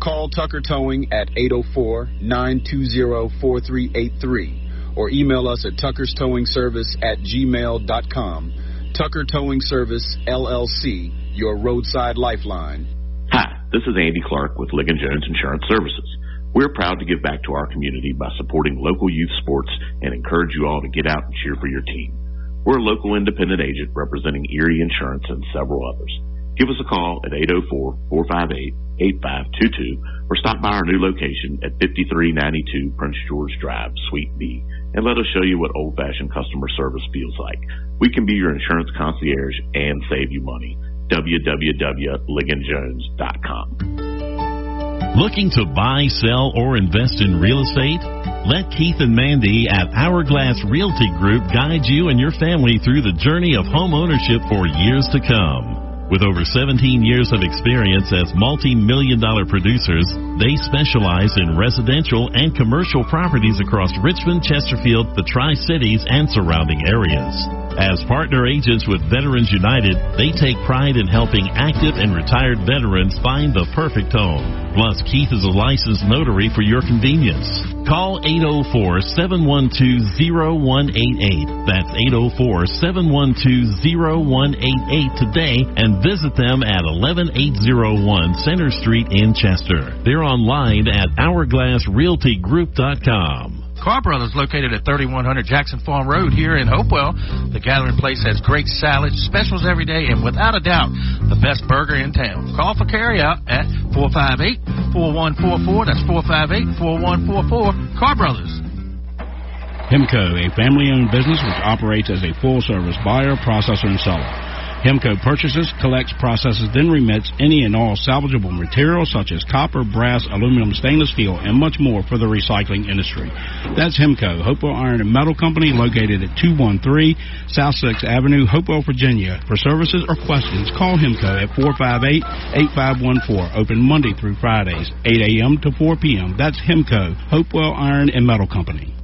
Call Tucker Towing at 804-920-4383 or email us at tuckerstowingservice@gmail.com. Tucker Towing Service, LLC, your roadside lifeline. Hi, this is Andy Clark with Ligon Jones Insurance Services. We're proud to give back to our community by supporting local youth sports and encourage you all to get out and cheer for your team. We're a local independent agent representing Erie Insurance and several others. Give us a call at 804-458-8522 or stop by our new location at 5392 Prince George Drive, Suite B, and let us show you what old-fashioned customer service feels like. We can be your insurance concierge and save you money. www.ligonjones.com. Looking to buy, sell, or invest in real estate? Let Keith and Mandy at Hourglass Realty Group guide you and your family through the journey of home ownership for years to come. With over 17 years of experience as multi-million-dollar producers, they specialize in residential and commercial properties across Richmond, Chesterfield, the Tri-Cities, and surrounding areas. As partner agents with Veterans United, they take pride in helping active and retired veterans find the perfect home. Plus, Keith is a licensed notary for your convenience. Call 804-712-0188. That's 804-712-0188 today and visit them at 11801 Center Street in Chester. They're online at hourglassrealtygroup.com. Carr Brothers, located at 3100 Jackson Farm Road here in Hopewell. The Gathering Place has great salads, specials every day, and without a doubt, the best burger in town. Call for carryout at 458-4144. That's 458-4144. Carr Brothers. Hemco, a family-owned business which operates as a full-service buyer, processor, and seller. Hemco purchases, collects, processes, then remits any and all salvageable materials such as copper, brass, aluminum, stainless steel, and much more for the recycling industry. That's Hemco, Hopewell Iron and Metal Company, located at 213 South 6th Avenue, Hopewell, Virginia. For services or questions, call Hemco at 458-8514. Open Monday through Fridays, 8 a.m. to 4 p.m. That's Hemco, Hopewell Iron and Metal Company.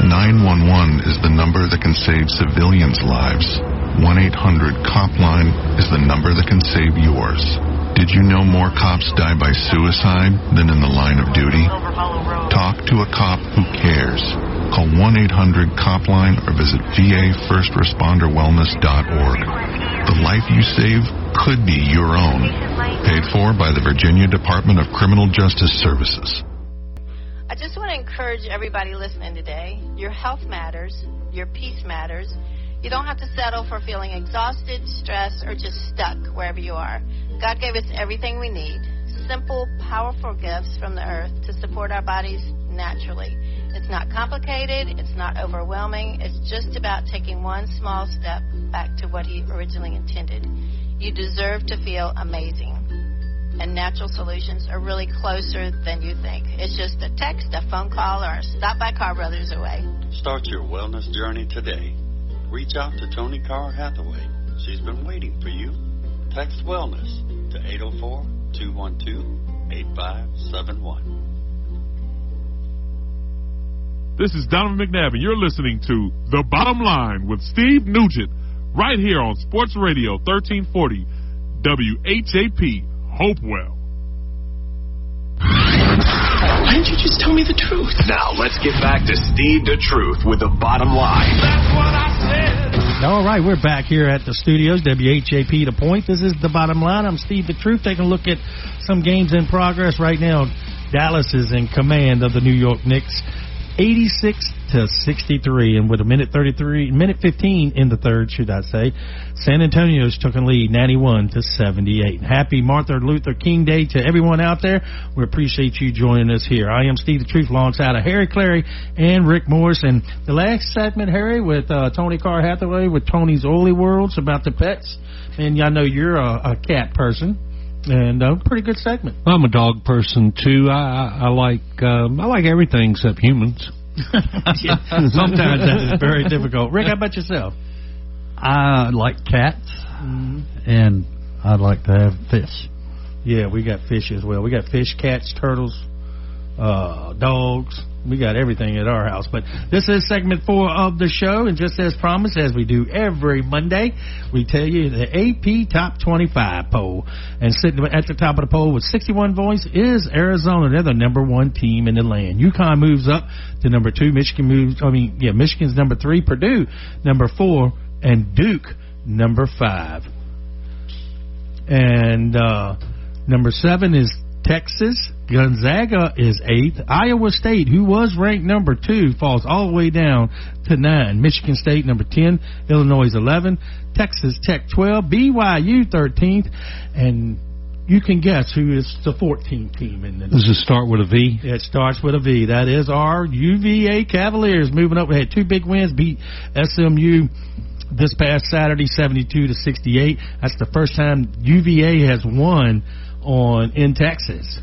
911 is the number that can save civilians' lives. 1-800-COP-LINE is the number that can save yours. Did you know more cops die by suicide than in the line of duty? Talk to a cop who cares. Call 1-800-COP-LINE or visit VAFirstResponderWellness.org. The life you save could be your own. Paid for by the Virginia Department of Criminal Justice Services. I just want to encourage everybody listening today. Your health matters. Your peace matters. You don't have to settle for feeling exhausted, stressed, or just stuck wherever you are. God gave us everything we need. Simple, powerful gifts from the earth to support our bodies naturally. It's not complicated. It's not overwhelming. It's just about taking one small step back to what He originally intended. You deserve to feel amazing. And natural solutions are really closer than you think. It's just a text, a phone call, or a stop by Carr Brothers away. Start your wellness journey today. Reach out to Toni Carr Hathaway. She's been waiting for you. Text wellness to 804-212-8571. This is Donovan McNabb, and you're listening to The Bottom Line with Steve Nugent, right here on Sports Radio 1340 WHAP Hopewell. Why didn't you just tell me the truth? Now, let's get back to Steve the Truth with The Bottom Line. That's what I said. All right, we're back here at the studios, WHAP The Point. This is The Bottom Line. I'm Steve the Truth, taking a look at some games in progress right now. Dallas is in command of the New York Knicks, 86-63, and with a minute 15 in the third, should I say, San Antonio's took a lead, 91-78. Happy Martin Luther King Day to everyone out there. We appreciate you joining us here. I am Steve the Truth, alongside of Harry Clary and Rick Morris. And the last segment, Harry, with Toni Carr Hathaway with Tony's Oily Worlds about the pets. And I know you're a cat person. And a pretty good segment. I'm a dog person too. I like everything except humans. Sometimes that is very difficult. Rick, how about yourself? I like cats, and I'd like to have fish. Yeah, we got fish as well. We got fish, cats, turtles, dogs. We got everything at our house. But this is segment 4 of the show, and just as promised, as we do every Monday, we tell you the AP Top 25 poll. And sitting at the top of the poll with 61 votes is Arizona. They're the number 1 team in the land. UConn moves up to number 2. Michigan's number 3. Purdue number 4, and Duke number 5. And number 7 is Texas. Gonzaga is 8th. Iowa State, who was ranked number 2, falls all the way down to 9. Michigan State, number 10. Illinois is 11. Texas Tech, 12. BYU, 13th. And you can guess who is the 14th team in the Does it start with a V? It starts with a V. That is our UVA Cavaliers moving up. We had 2 big wins, beat SMU this past Saturday, 72-68. That's the first time UVA has won in Texas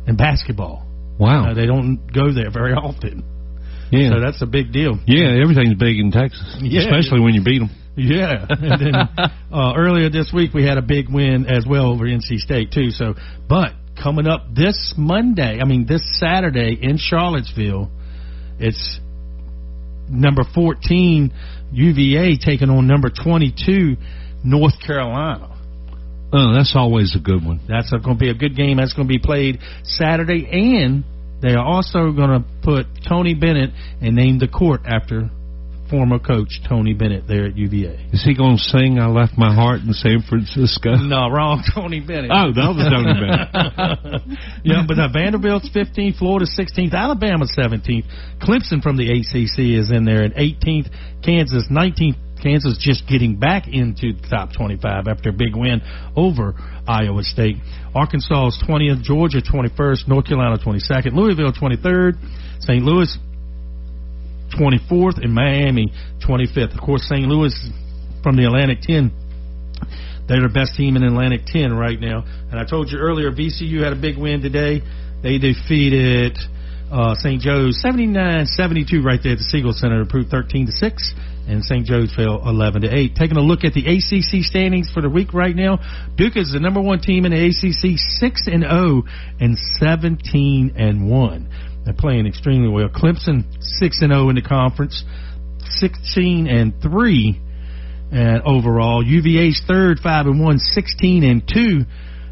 in basketball. Wow. They don't go there very often. Yeah. So that's a big deal. Yeah, everything's big in Texas, especially when you beat them. Yeah. And then earlier this week we had a big win as well over NC State too. So, but coming up this Saturday in Charlottesville, it's number 14 UVA taking on number 22 North Carolina. Oh, that's always a good one. That's going to be a good game. That's going to be played Saturday, and they are also going to put Tony Bennett and name the court after former coach Tony Bennett there at UVA. Is he going to sing "I Left My Heart in San Francisco"? No, wrong. Tony Bennett. Oh, that was Tony Bennett. Yeah, but Vanderbilt's 15th, Florida 16th, Alabama 17th. Clemson from the ACC is in there at 18th, Kansas 19th. Kansas just getting back into the top 25 after a big win over Iowa State. Arkansas is 20th, Georgia 21st, North Carolina 22nd, Louisville 23rd, St. Louis 24th, and Miami 25th. Of course, St. Louis from the Atlantic 10. They're the best team in Atlantic 10 right now. And I told you earlier, VCU had a big win today. They defeated St. Joe's 79-72 right there at the Siegel Center, improved 13-6. And St. Joe's fell 11-8. Taking a look at the ACC standings for the week right now, Duke is the number 1 team in the ACC, 6-0 and 17-1. They're playing extremely well. Clemson 6-0 in the conference, 16-3, and overall UVA's third, 5-1, 16-2.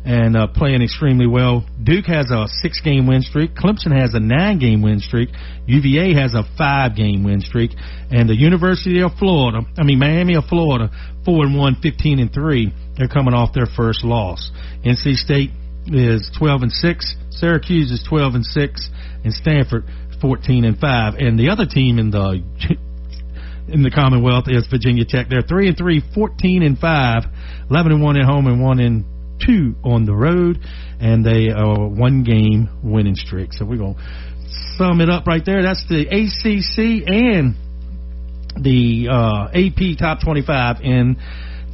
And playing extremely well. Duke has a 6-game win streak. Clemson has a 9-game win streak. UVA has a 5-game win streak. And the University of Miami of Florida, 4-1, 15-3. They're coming off their first loss. NC State is 12-6. Syracuse is 12-6. And Stanford 14-5. And the other team in the in the Commonwealth is Virginia Tech. They're 3-3, 14-5, 11-1 at home and 1-2 on the road, and they are a one-game winning streak. So we're going to sum it up right there. That's the ACC and the AP Top 25 in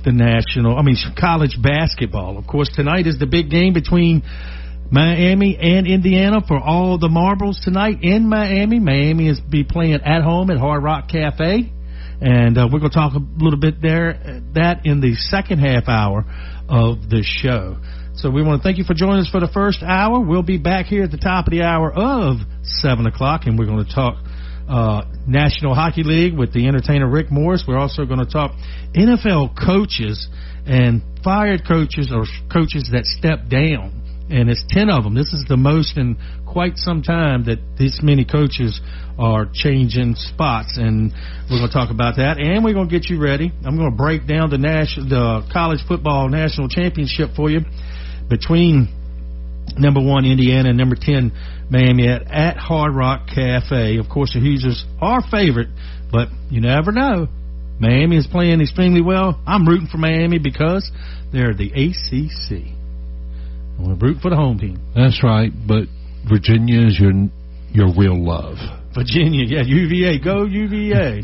the college basketball. Of course, tonight is the big game between Miami and Indiana for all the marbles tonight in Miami. Miami is be playing at home at Hard Rock Cafe, and we're going to talk a little bit that in the second half hour of the show. So we want to thank you for joining us for the first hour. We'll be back here at the top of the hour of 7 o'clock, and we're going to talk National Hockey League with the entertainer Rick Morris. We're also going to talk NFL coaches and fired coaches or coaches that stepped down. And it's 10 of them. This is the most in quite some time that this many coaches are changing spots. And we're going to talk about that. And we're going to get you ready. I'm going to break down the college football national championship for you between number 1 Indiana and number 10 Miami at Hard Rock Cafe. Of course, the Hoosiers are favorite, but you never know. Miami is playing extremely well. I'm rooting for Miami because they're the ACC. I want to root for the home team. That's right, but Virginia is your real love. Virginia, yeah, UVA. Go UVA.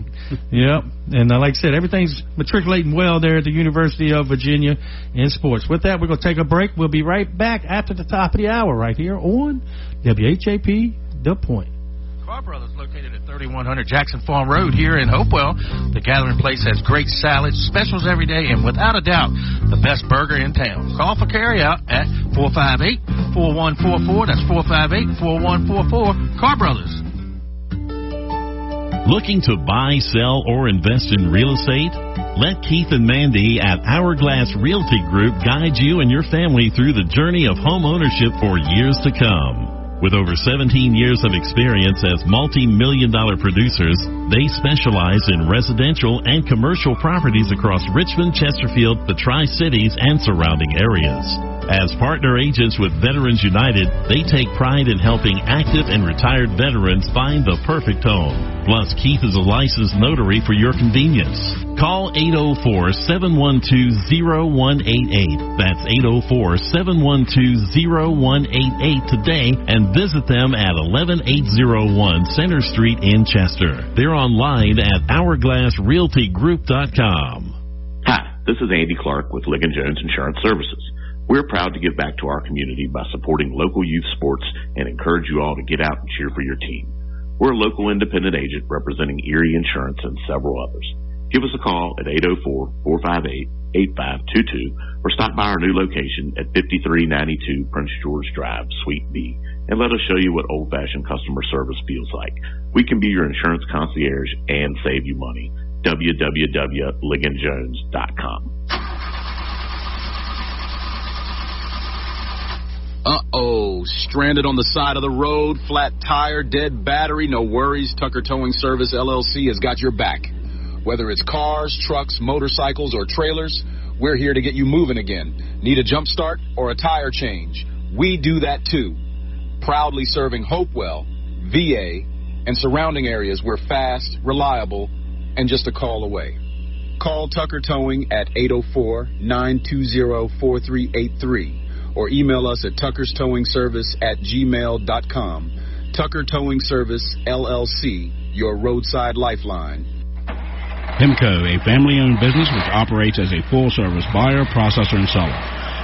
Yep. And like I said, everything's matriculating well there at the University of Virginia in sports. With that, we're going to take a break. We'll be right back after the top of the hour right here on WHAP The Point. Carr Brothers, located at 3100 Jackson Farm Road here in Hopewell. The Gathering Place has great salads, specials every day, and without a doubt, the best burger in town. Call for carryout at 458-4144. That's 458-4144. Carr Brothers. Looking to buy, sell, or invest in real estate? Let Keith and Mandy at Hourglass Realty Group guide you and your family through the journey of home ownership for years to come. With over 17 years of experience as multi-million-dollar producers, they specialize in residential and commercial properties across Richmond, Chesterfield, the Tri-Cities, and surrounding areas. As partner agents with Veterans United, they take pride in helping active and retired veterans find the perfect home. Plus, Keith is a licensed notary for your convenience. Call 804-712-0188. That's 804-712-0188 today and visit them at 11801 Center Street in Chester. They're online at hourglassrealtygroup.com. Hi, this is Andy Clark with Ligon Jones Insurance Services. We're proud to give back to our community by supporting local youth sports and encourage you all to get out and cheer for your team. We're a local independent agent representing Erie Insurance and several others. Give us a call at 804-458-8522 or stop by our new location at 5392 Prince George Drive, Suite B, and let us show you what old-fashioned customer service feels like. We can be your insurance concierge and save you money. www.ligonjones.com. Uh-oh, stranded on the side of the road, flat tire, dead battery, no worries. Tucker Towing Service, LLC has got your back. Whether it's cars, trucks, motorcycles, or trailers, we're here to get you moving again. Need a jump start or a tire change? We do that too. Proudly serving Hopewell, VA, and surrounding areas. We're fast, reliable, and just a call away. Call Tucker Towing at 804-920-4383. or email us at tuckerstowingservice@gmail.com. Tucker Towing Service, LLC, your roadside lifeline. Hemco, a family-owned business which operates as a full-service buyer, processor, and seller.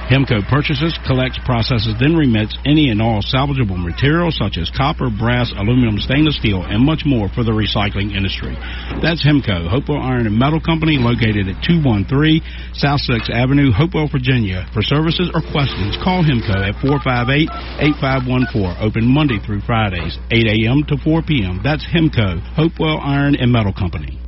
Hemco purchases, collects, processes, then remits any and all salvageable materials such as copper, brass, aluminum, stainless steel, and much more for the recycling industry. That's Hemco, Hopewell Iron and Metal Company, located at 213 South 6th Avenue, Hopewell, Virginia. For services or questions, call Hemco at 458-8514. Open Monday through Fridays, 8 a.m. to 4 p.m. That's Hemco, Hopewell Iron and Metal Company.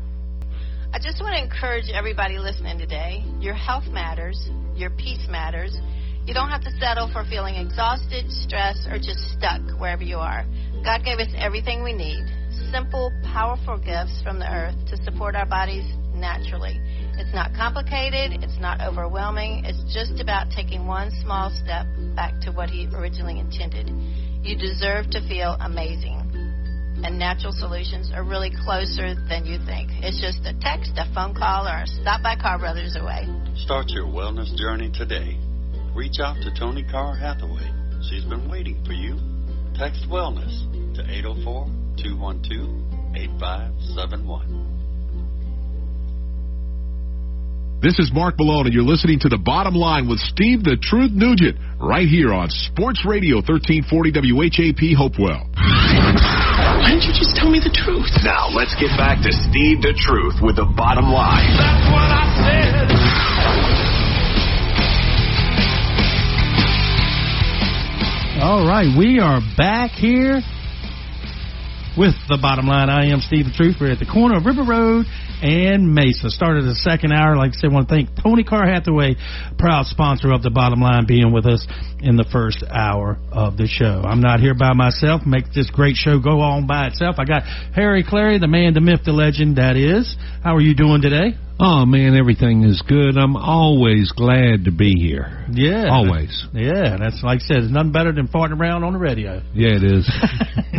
I just want to encourage everybody listening today. Your health matters. Your peace matters. You don't have to settle for feeling exhausted, stressed, or just stuck wherever you are. God gave us everything we need. Simple, powerful gifts from the earth to support our bodies naturally. It's not complicated. It's not overwhelming. It's just about taking one small step back to what He originally intended. You deserve to feel amazing. and natural solutions are really closer than you think. It's just a text, a phone call, or a stop by Carr Brothers away. Start your wellness journey today. Reach out to Toni Carr Hathaway. She's been waiting for you. Text wellness to 804-212-8571. This is Mark Malone, and you're listening to The Bottom Line with Steve the Truth Nugent right here on Sports Radio 1340 WHAP Hopewell. Why didn't you just tell me the truth? Now, let's get back to Steve the Truth with The Bottom Line. That's what I said. All right, we are back here with The Bottom Line. I am Steve the Truth. We're at the corner of River Road and Mesa. Started the second hour. Like I said, I want to thank Toni Carr Hathaway, proud sponsor of The Bottom Line, being with us in the first hour of the show. I'm not here by myself. Make this great show go on by itself. I got Harry Clary, the man, the myth, the legend, that is. How are you doing today? Oh, man, everything is good. I'm always glad to be here. Yeah. Always. Yeah, that's like I said, there's nothing better than farting around on the radio. Yeah, it is.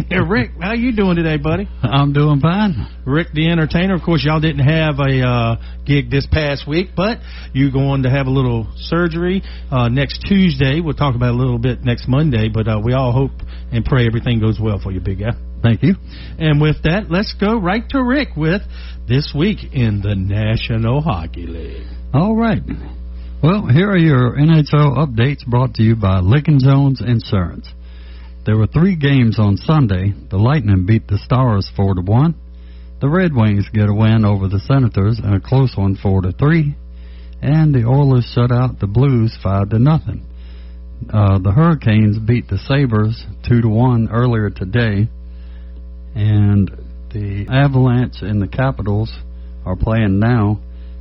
Hey, Rick, how you doing today, buddy? I'm doing fine. Rick the Entertainer. Of course, y'all didn't have a gig this past week, but you're going to have a little surgery next Tuesday. We'll talk about it a little bit next Monday, but we all hope and pray everything goes well for you, big guy. Thank you. And with that, let's go right to Rick with This Week in the National Hockey League. All right. Well, here are your NHL updates brought to you by Ligon Jones Insurance. There were 3 games on Sunday. The Lightning beat the Stars 4-1. The Red Wings get a win over the Senators and a close one 4-3. And the Oilers shut out the Blues 5-0. The Hurricanes beat the Sabres 2-1 earlier today. And the Avalanche and the Capitals are playing now.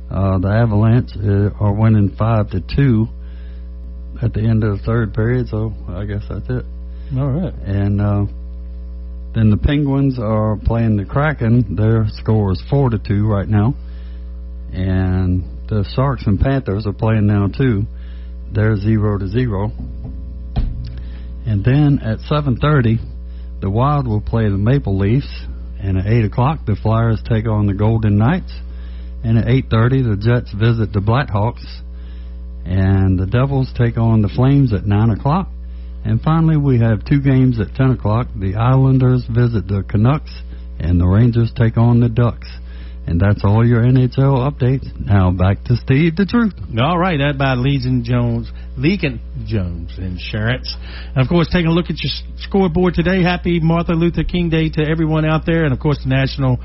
The Avalanche are winning 5-2 at the end of the third period, so I guess that's it. All right. And then the Penguins are playing the Kraken. Their score is 4-2 right now. And the Sharks and Panthers are playing now too. They're 0-0. And then at 7:30, the Wild will play the Maple Leafs, and at 8 o'clock, the Flyers take on the Golden Knights, and at 8:30, the Jets visit the Blackhawks, and the Devils take on the Flames at 9 o'clock, and finally, we have 2 games at 10 o'clock. The Islanders visit the Canucks, and the Rangers take on the Ducks. And that's all your NHL updates. Now back to Steve the Truth. All right, that by Ligon Jones Insurance. And of course, taking a look at your scoreboard today. Happy Martin Luther King Day to everyone out there. And of course, the National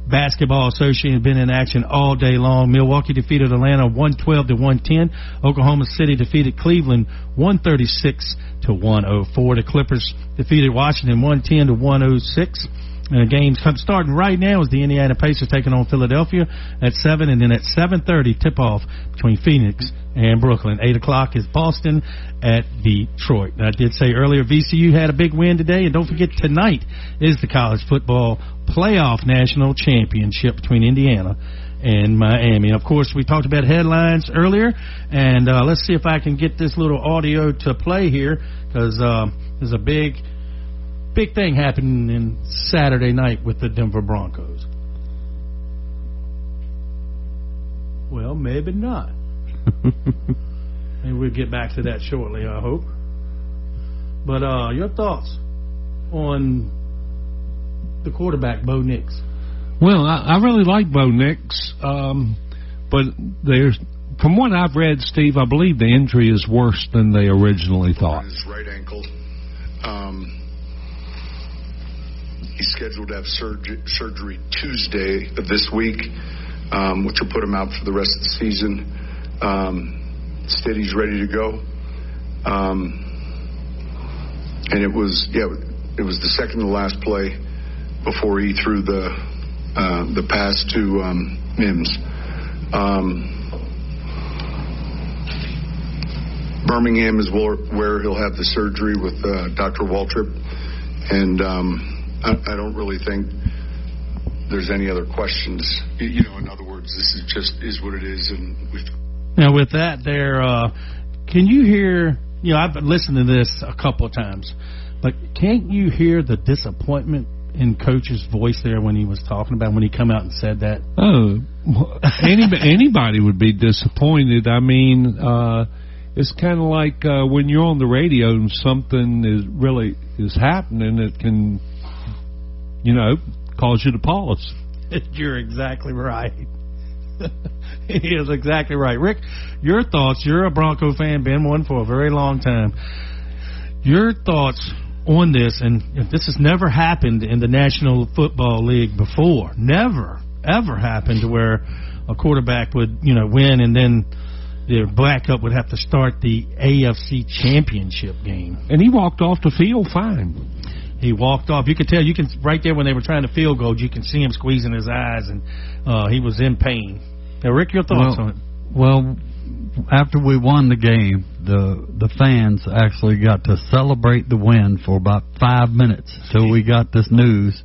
Basketball Association has been in action all day long. Milwaukee defeated Atlanta 112-110. Oklahoma City defeated Cleveland 136-104. The Clippers defeated Washington 110-106. And the game's starting right now is the Indiana Pacers taking on Philadelphia at 7, and then at 7:30 tip-off between Phoenix and Brooklyn. 8 o'clock is Boston at Detroit. And I did say earlier VCU had a big win today, and don't forget tonight is the college football playoff national championship between Indiana and Miami. And of course, we talked about headlines earlier, and let's see if I can get this little audio to play here, because there's a big thing happening in Saturday night with the Denver Broncos. Well, maybe not. And we'll get back to that shortly, I hope. But your thoughts on the quarterback, Bo Nix? Well, I really like Bo Nix, but there's, from what I've read, Steve, I believe the injury is worse than they originally thought. His right ankle. He's scheduled to have surgery Tuesday of this week, which will put him out for the rest of the season. Said he's ready to go. And it was the second to last play before he threw the pass to Mims. Birmingham is where he'll have the surgery with Dr. Waltrip, and I don't really think there's any other questions. In other words, this is what it is, and now with that, can you hear? I've listened to this a couple of times, but can't you hear the disappointment in Coach's voice there when he was talking about when he come out and said that? Oh, anybody would be disappointed. I mean, it's kind of like when you're on the radio and something is happening, it can, cause you to pause. You're exactly right. He is exactly right. Rick, your thoughts, you're a Bronco fan, been one for a very long time. Your thoughts on this, and if this has never happened in the National Football League before, never, ever happened to where a quarterback would, win and then their backup would have to start the AFC Championship game. And he walked off the field fine. He walked off. You could tell, right there when they were trying to field goal, you can see him squeezing his eyes, and he was in pain. Now, Rick, your thoughts on it? Well, after we won the game, the fans actually got to celebrate the win for about 5 minutes till we got this news,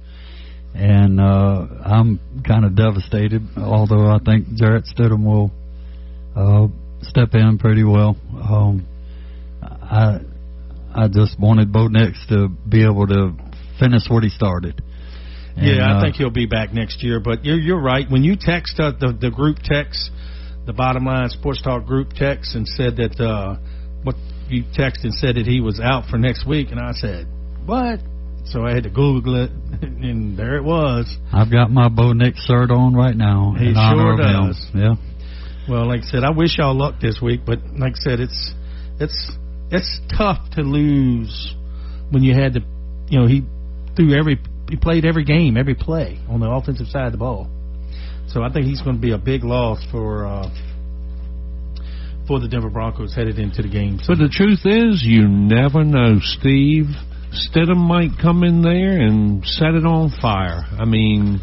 and I'm kind of devastated, although I think Jarrett Stidham will step in pretty well. I just wanted Bo Nix to be able to finish what he started. And, I think he'll be back next year. But you're right. When you text the group text, the Bottom Line Sports Talk group text, and said that you texted and said that he was out for next week, and I said, what? So I had to Google it, and there it was. I've got my Bo Nix shirt on right now. He sure does. Yeah. Well, like I said, I wish y'all luck this week, but like I said, it's tough to lose when you had to, he played every game, every play on the offensive side of the ball. So I think he's going to be a big loss for the Denver Broncos headed into the game. So, but the truth is, you never know, Steve. Stidham might come in there and set it on fire. I mean,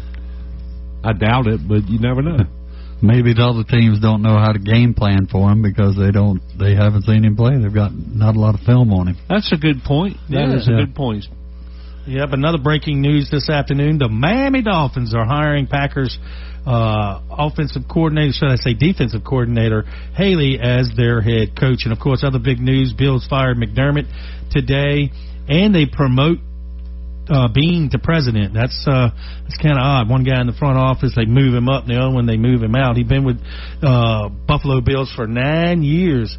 I doubt it, but you never know. Maybe the other teams don't know how to game plan for him because they haven't seen him play. They've got not a lot of film on him. That's a good point. That is a good point. Yep, another breaking news this afternoon. The Miami Dolphins are hiring Packers offensive coordinator, should I say defensive coordinator, Haley as their head coach. And, of course, other big news, Bills fired McDermott today, and they promote Bean to president. That's kind of odd. One guy in the front office, they move him up, and the other one, they move him out. He'd been with Buffalo Bills for 9 years,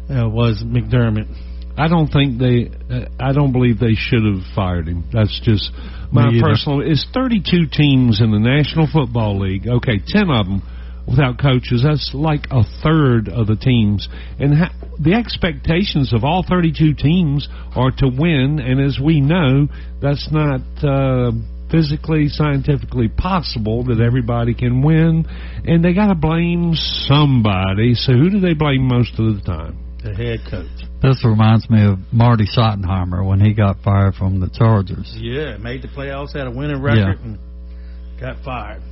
was McDermott. I don't believe they should have fired him. That's just my personal. It's 32 teams in the National Football League. Okay, 10 of them without coaches. That's like a third of the teams. And the expectations of all 32 teams are to win. And as we know, that's not physically, scientifically possible that everybody can win. And they got to blame somebody. So who do they blame most of the time? The head coach. This reminds me of Marty Schottenheimer when he got fired from the Chargers. Yeah, made the playoffs, had a winning record, and got fired.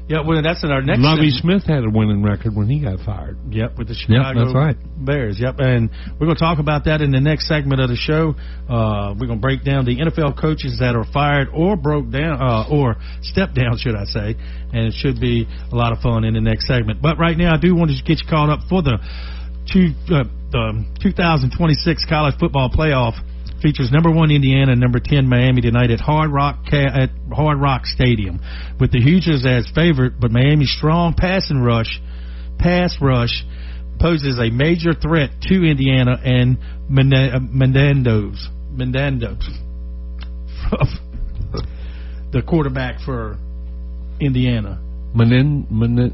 Yeah, well, that's in our next. Lovie Smith had a winning record when he got fired. Yep, with the Chicago Bears. Yep, and we're going to talk about that in the next segment of the show. We're going to break down the NFL coaches that are fired or broke down or stepped down, should I say, and it should be a lot of fun in the next segment. But right now, I do want to get you caught up for the 2026 college football playoff. Features number 1 Indiana and number 10 Miami tonight at Hard Rock Stadium, with the Hoosiers as favorite, but Miami's strong pass rush poses a major threat to Indiana and Menendez, the quarterback for Indiana. Menendez.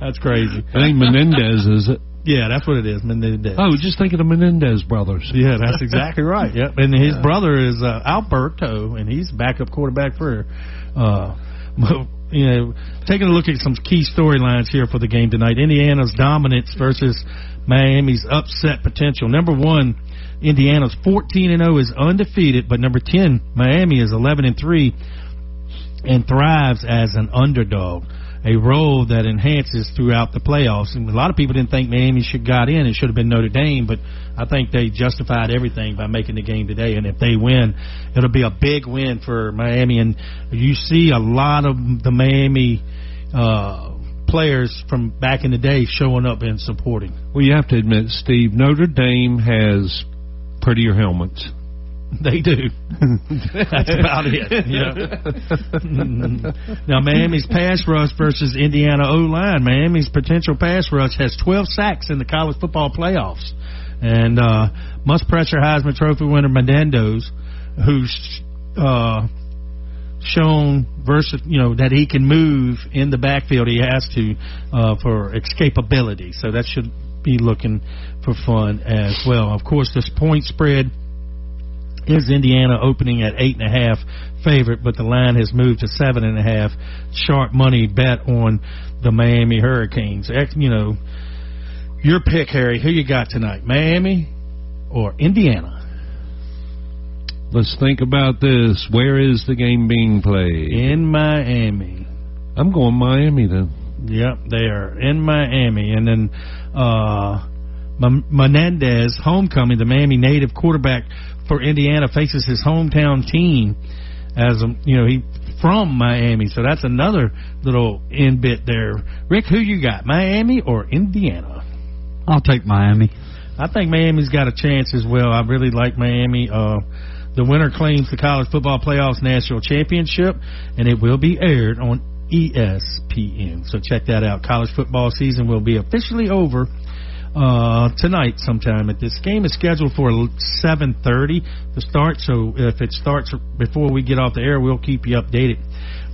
That's crazy. It ain't Menendez, is it? Yeah, that's what it is, Menendez. Oh, just thinking of Menendez brothers. Yeah, that's exactly right. Yep, and his brother is Alberto, and he's backup quarterback for. Taking a look at some key storylines here for the game tonight. Indiana's dominance versus Miami's upset potential. Number 1, Indiana's 14-0 is undefeated, but number 10, Miami is 11-3 and thrives as an underdog, a role that enhances throughout the playoffs. And a lot of people didn't think Miami should got in. It should have been Notre Dame, but I think they justified everything by making the game today. And if they win, it'll be a big win for Miami. And you see a lot of the Miami players from back in the day showing up and supporting. Well, you have to admit, Steve, Notre Dame has prettier helmets. They do. That's about it. Yeah. Now, Miami's pass rush versus Indiana O-line. Miami's potential pass rush has 12 sacks in the college football playoffs. And must pressure Heisman Trophy winner Menendez, who's shown that he can move in the backfield. He has to for escapability. So that should be looking for fun as well. Of course, this point spread is Indiana opening at 8.5 favorite, but the line has moved to 7.5. Sharp money bet on the Miami Hurricanes. Your pick, Harry. Who you got tonight, Miami or Indiana? Let's think about this. Where is the game being played? In Miami. I'm going Miami then. Yep, they are in Miami. And then Menendez, homecoming, the Miami native quarterback for Indiana, faces his hometown team as he from Miami. So that's another little in bit there. Rick, who you got, Miami or Indiana? I'll take Miami. I think Miami's got a chance as well. I really like Miami. The winner claims the College Football Playoffs National Championship, and it will be aired on ESPN. So check that out. College football season will be officially over tonight sometime. This game is scheduled for 7:30 to start, so if it starts before we get off the air, we'll keep you updated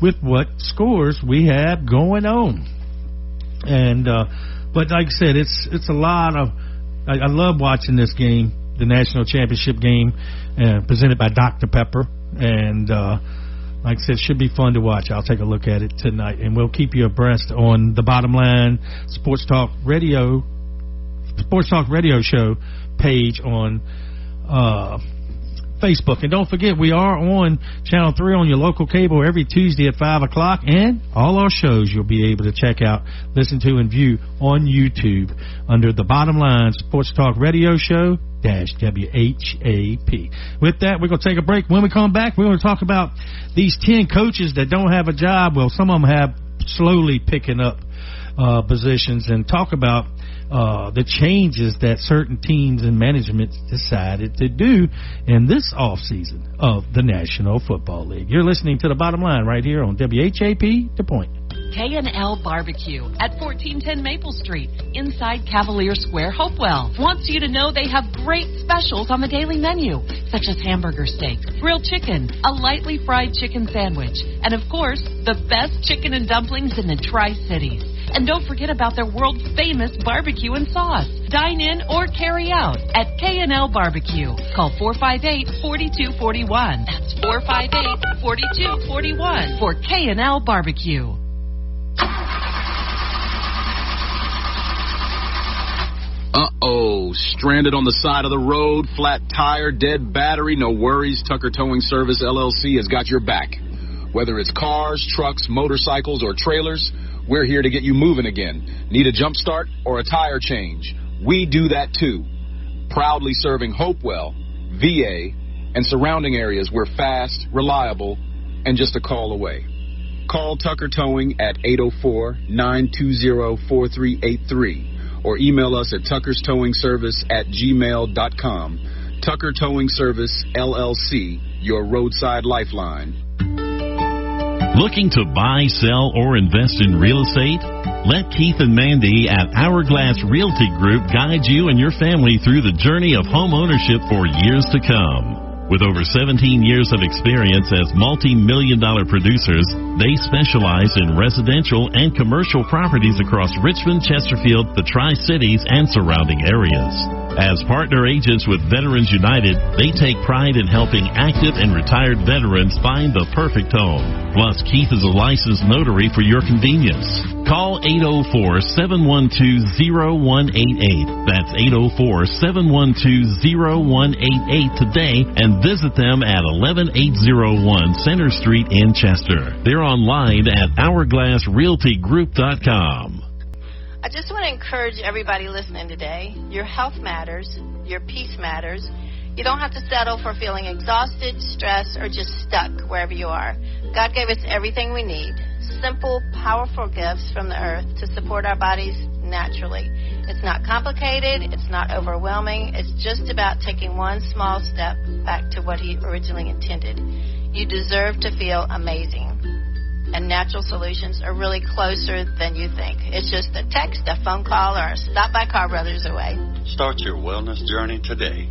with what scores we have going on. And but like I said, it's a lot of I love watching this game, the national championship game, presented by Dr. Pepper, and like I said, it should be fun to watch. I'll take a look at it tonight, and we'll keep you abreast on the Bottom Line Sports Talk Radio Show page on Facebook. And don't forget, we are on Channel 3 on your local cable every Tuesday at 5 o'clock, and all our shows you'll be able to check out, listen to, and view on YouTube under the Bottom Line Sports Talk Radio Show WHAP. With that, we're going to take a break. When we come back, we're going to talk about these 10 coaches that don't have a job. Well, some of them have slowly picking up positions, and talk about the changes that certain teams and management decided to do in this offseason of the National Football League. You're listening to The Bottom Line right here on WHAP, The Point. K&L Barbecue at 1410 Maple Street, inside Cavalier Square, Hopewell. Wants you to know they have great specials on the daily menu, such as hamburger steak, grilled chicken, a lightly fried chicken sandwich, and of course, the best chicken and dumplings in the Tri-Cities. And don't forget about their world-famous barbecue and sauce. Dine in or carry out at K&L Barbecue. Call 458-4241. That's 458-4241 for K&L Barbecue. Uh-oh, stranded on the side of the road, flat tire, dead battery, no worries. Tucker Towing Service, LLC has got your back. Whether it's cars, trucks, motorcycles, or trailers, we're here to get you moving again. Need a jump start or a tire change? We do that too. Proudly serving Hopewell, VA, and surrounding areas. We're fast, reliable, and just a call away. Call Tucker Towing at 804-920-4383 or email us at tuckerstowingservice@gmail.com. Tucker Towing Service, LLC, your roadside lifeline. Looking to buy, sell, or invest in real estate? Let Keith and Mandy at Hourglass Realty Group guide you and your family through the journey of home ownership for years to come. With over 17 years of experience as multi-million-dollar producers, they specialize in residential and commercial properties across Richmond, Chesterfield, the Tri-Cities, and surrounding areas. As partner agents with Veterans United, they take pride in helping active and retired veterans find the perfect home. Plus, Keith is a licensed notary for your convenience. Call 804-712-0188. That's 804-712-0188 today and visit them at 11801 Center Street in Chester. They're online at hourglassrealtygroup.com. I just want to encourage everybody listening today. Your health matters. Your peace matters. You don't have to settle for feeling exhausted, stressed, or just stuck wherever you are. God gave us everything we need. simple, powerful gifts from the earth to support our bodies naturally. It's not complicated. It's not overwhelming. It's just about taking one small step back to what He originally intended. You deserve to feel amazing. And natural solutions are really closer than you think. It's just a text, a phone call, or a stop by Carr Brothers away. Start your wellness journey today.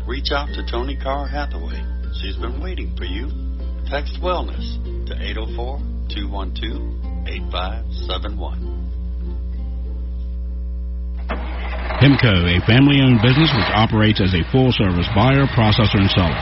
Reach out to Toni Carr Hathaway. She's been waiting for you. Text wellness to 804-212-8571. Hemco, a family-owned business which operates as a full-service buyer, processor, and seller.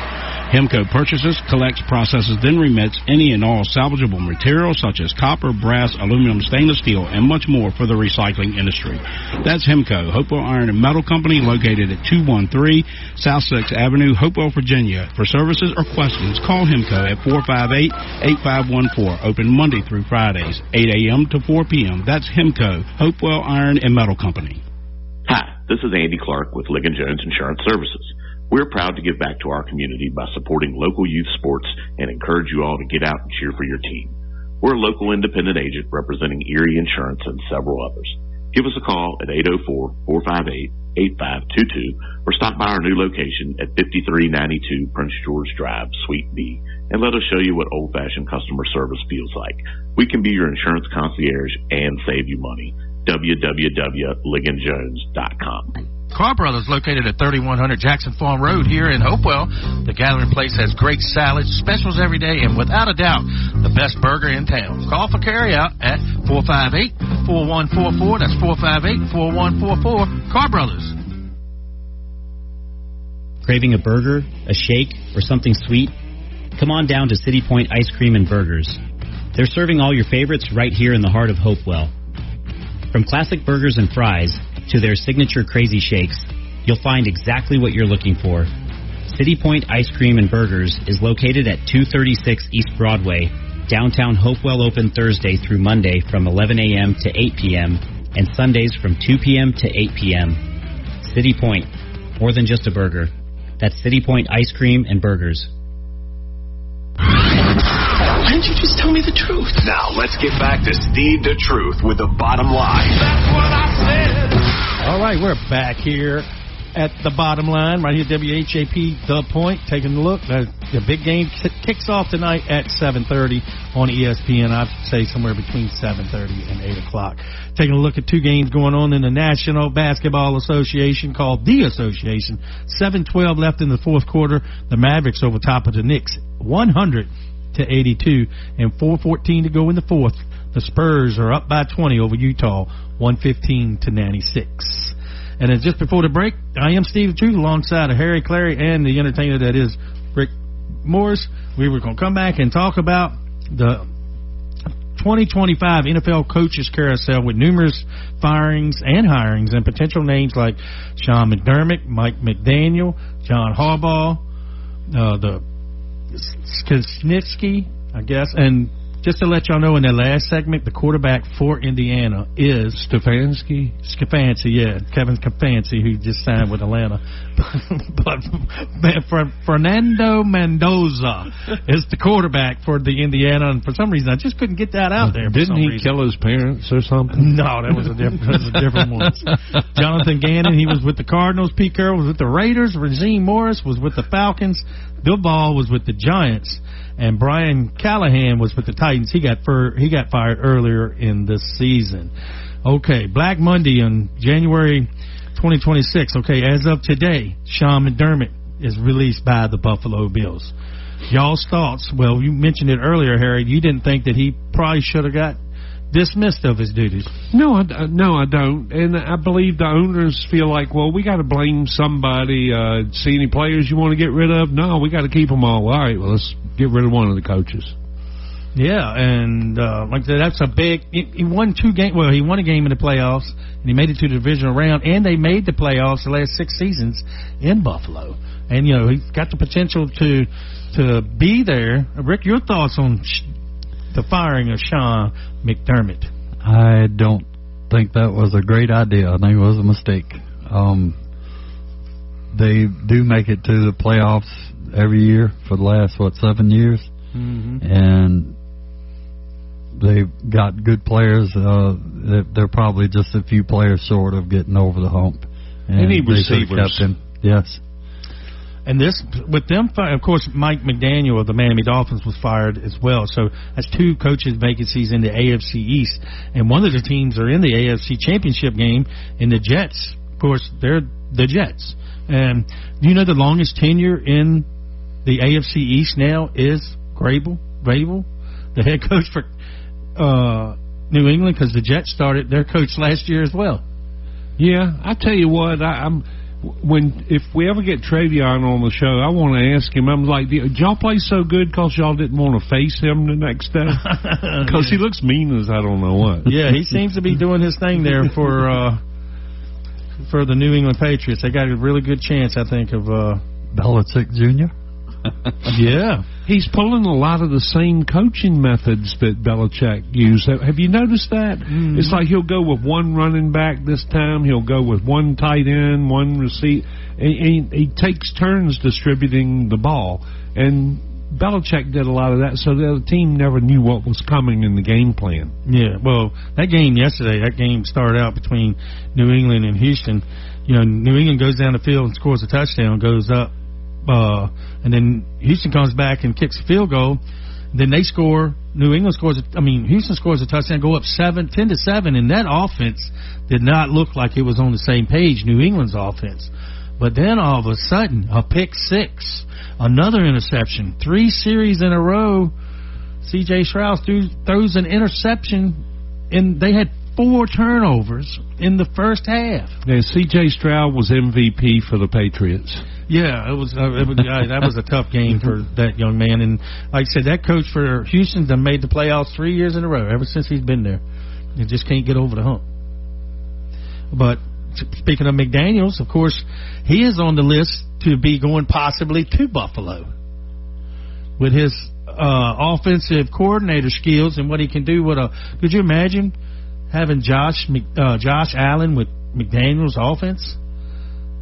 Hemco purchases, collects, processes, then remits any and all salvageable materials such as copper, brass, aluminum, stainless steel, and much more for the recycling industry. That's Hemco, Hopewell Iron and Metal Company, located at 213 South 6th Avenue, Hopewell, Virginia. For services or questions, call Hemco at 458-8514, open Monday through Fridays, 8 a.m. to 4 p.m. That's Hemco, Hopewell Iron and Metal Company. Hi, this is Andy Clark with Ligon Jones Insurance Services. We're proud to give back to our community by supporting local youth sports and encourage you all to get out and cheer for your team. We're a local independent agent representing Erie Insurance and several others. Give us a call at 804-458-8522 or stop by our new location at 5392 Prince George Drive, Suite B, and let us show you what old-fashioned customer service feels like. We can be your insurance concierge and save you money. www.ligonjones.com. Carr Brothers, located at 3100 Jackson Farm Road here in Hopewell. The Gathering Place has great salads, specials every day, and without a doubt, the best burger in town. Call for carryout at 458-4144. That's 458-4144. Carr Brothers. Craving a burger, a shake, or something sweet? Come on down to City Point Ice Cream and Burgers. They're serving all your favorites right here in the heart of Hopewell. From classic burgers and fries to their signature crazy shakes, you'll find exactly what you're looking for. City Point Ice Cream and Burgers is located at 236 East Broadway, downtown Hopewell, open Thursday through Monday from 11 a.m. to 8 p.m. and Sundays from 2 p.m. to 8 p.m. City Point, more than just a burger. That's City Point Ice Cream and Burgers. Why don't you just tell me the truth? Now, let's get back to Steve the Truth with the bottom line. That's what I said. All right, we're back here at the bottom line, right here, WHAP, The Point. Taking a look. The big game kicks off tonight at 7:30 on ESPN. I'd say somewhere between 7:30 and 8 o'clock. Taking a look at two games going on in the National Basketball Association, called the Association. 7:12 left in the fourth quarter. The Mavericks over top of the Knicks, 100-82, and 4:14 to go in the fourth. The Spurs are up by 20 over Utah, 115-96. And then just before the break, I am Steve the Truth alongside of Harry Clary and the entertainer that is Rick Morris. We were going to come back and talk about the 2025 NFL Coaches Carousel with numerous firings and hirings and potential names like Sean McDermott, Mike McDaniel, John Harbaugh, the Skisnitsky, I guess. And just to let y'all know, in that last segment, the quarterback for Indiana is Stefanski, yeah, Kevin Stefanski, who just signed with Atlanta. but Fernando Mendoza is the quarterback for the Indiana, and for some reason, I just couldn't get that out there. Didn't he kill his parents or something? No, that was a different one. Jonathan Gannon, he was with the Cardinals. Pete Carroll was with the Raiders. Regine Morris was with the Falcons. Bill Ball was with the Giants. And Brian Callahan was with the Titans. He got fired earlier in this season. Okay, Black Monday on January 2026. Okay, as of today, Sean McDermott is released by the Buffalo Bills. Y'all's thoughts? Well, you mentioned it earlier, Harry. You didn't think that he probably should have got dismissed of his duties. No, I don't. And I believe the owners feel like, well, we got to blame somebody. See any players you want to get rid of? No, we got to keep them all. All right, well, let's get rid of one of the coaches. Yeah, and like I said, that's a big. He won 2 games. Well, he won a game in the playoffs, and he made it to the divisional round, and they made the playoffs the last 6 seasons in Buffalo. And you know, he's got the potential to be there. Rick, your thoughts on the firing of Sean McDermott? I don't think that was a great idea. I think it was a mistake. They do make it to the playoffs every year for the last, 7 years? Mm-hmm. And they've got good players. They're probably just a few players short of getting over the hump. And any they should have receivers. kept him. Yes. And this, with them, of course, Mike McDaniel of the Miami Dolphins was fired as well. So that's 2 coaches vacancies in the AFC East. And one of the teams are in the AFC Championship game in the Jets. Of course, they're the Jets. And do you know the longest tenure in the AFC East now is Vrabel, the head coach for New England, because the Jets started their coach last year as well. Yeah, I tell you what, if we ever get Travion on the show, I want to ask him. I'm like, did y'all play so good because y'all didn't want to face him the next day? Because he looks mean as I don't know what. Yeah, he seems to be doing his thing there for the New England Patriots. They got a really good chance, I think, of Belichick Jr. Yeah. He's pulling a lot of the same coaching methods that Belichick used. Have you noticed that? Mm-hmm. It's like he'll go with one running back this time. He'll go with one tight end, one receiver. He takes turns distributing the ball. And Belichick did a lot of that, so the other team never knew what was coming in the game plan. Yeah, well, that game started out between New England and Houston. You know, New England goes down the field and scores a touchdown, goes up. And then Houston comes back and kicks a field goal. Then they score. Houston scores a touchdown, go up 10-7, and that offense did not look like it was on the same page, New England's offense. But then all of a sudden, a pick six, another interception, 3 series in a row. C.J. Stroud throws an interception, and they had 4 turnovers in the first half. Yeah, C.J. Stroud was MVP for the Patriots. Yeah, that was a tough game for that young man. And like I said, that coach for Houston's done made the playoffs 3 years in a row, ever since he's been there. He just can't get over the hump. But speaking of McDaniels, of course, he is on the list to be going possibly to Buffalo with his offensive coordinator skills and what he can do with could you imagine having Josh Allen with McDaniels' offense?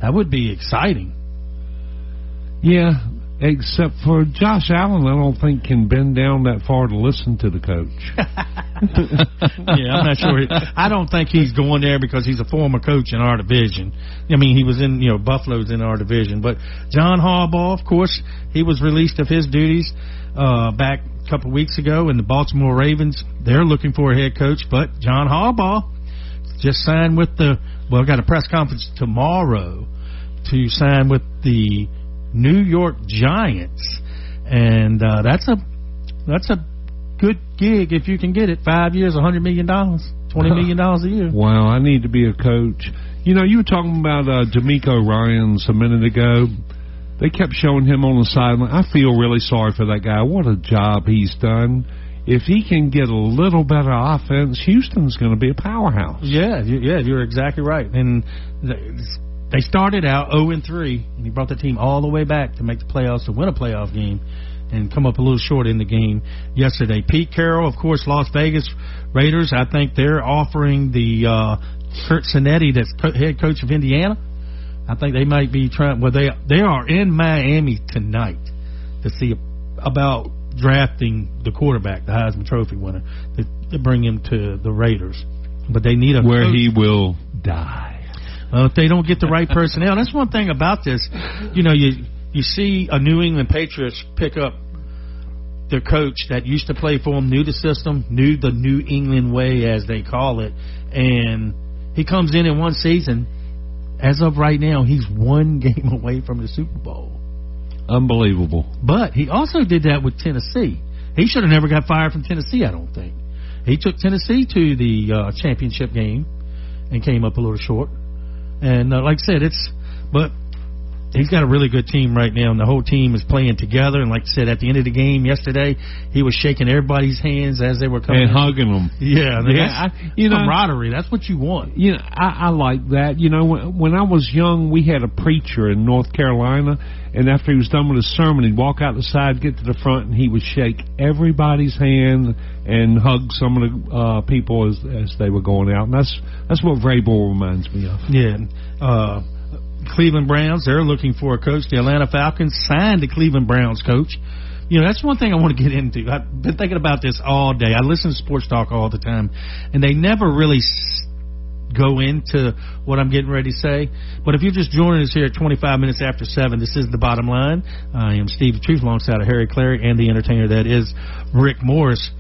That would be exciting. Yeah, except for Josh Allen, I don't think can bend down that far to listen to the coach. Yeah, I'm not sure. I don't think he's going there because he's a former coach in our division. I mean, he was in, Buffalo's in our division. But John Harbaugh, of course, he was released of his duties back a couple of weeks ago, and the Baltimore Ravens, they're looking for a head coach. But John Harbaugh just signed with got a press conference tomorrow to sign with the New York Giants, and that's a good gig if you can get it. 5 years, $100 million, $20 million a year. Wow, I need to be a coach. You were talking about D'Amico Ryans a minute ago. They kept showing him on the sideline. I feel really sorry for that guy. What a job he's done. If he can get a little better offense, Houston's going to be a powerhouse. Yeah, you're exactly right. And they started out 0-3, and he brought the team all the way back to make the playoffs, to win a playoff game, and come up a little short in the game yesterday. Pete Carroll, of course, Las Vegas Raiders. I think they're offering the Kurt Cinetti, that's head coach of Indiana. I think they might be trying. Well, they are in Miami tonight to see about drafting the quarterback, the Heisman Trophy winner, to bring him to the Raiders. But they need where coach. He will die. If they don't get the right personnel. That's one thing about this. You see a New England Patriots pick up their coach that used to play for them, knew the system, knew the New England way, as they call it, and he comes in one season. As of right now, he's 1 game away from the Super Bowl. Unbelievable. But he also did that with Tennessee. He should have never got fired from Tennessee, I don't think. He took Tennessee to the championship game and came up a little short. And like I said, but he's got a really good team right now, and the whole team is playing together. And like I said, at the end of the game yesterday, he was shaking everybody's hands as they were coming and hugging them. Yeah, camaraderie. That's what you want. I like that. When I was young, we had a preacher in North Carolina, and after he was done with his sermon, he'd walk out the side, get to the front, and he would shake everybody's hand and hug some of the people as they were going out. And that's what Vrabel reminds me of. Yeah. Cleveland Browns, they're looking for a coach. The Atlanta Falcons signed the Cleveland Browns coach that's one thing I want to get into. I've been thinking about this all day. I listen to sports talk all the time, and they never really go into what I'm getting ready to say. But if you're just joining us here at 25 minutes after 7, this is The Bottom Line. I am Steve the Truth alongside of Harry Clary and the entertainer that is Rick Morris.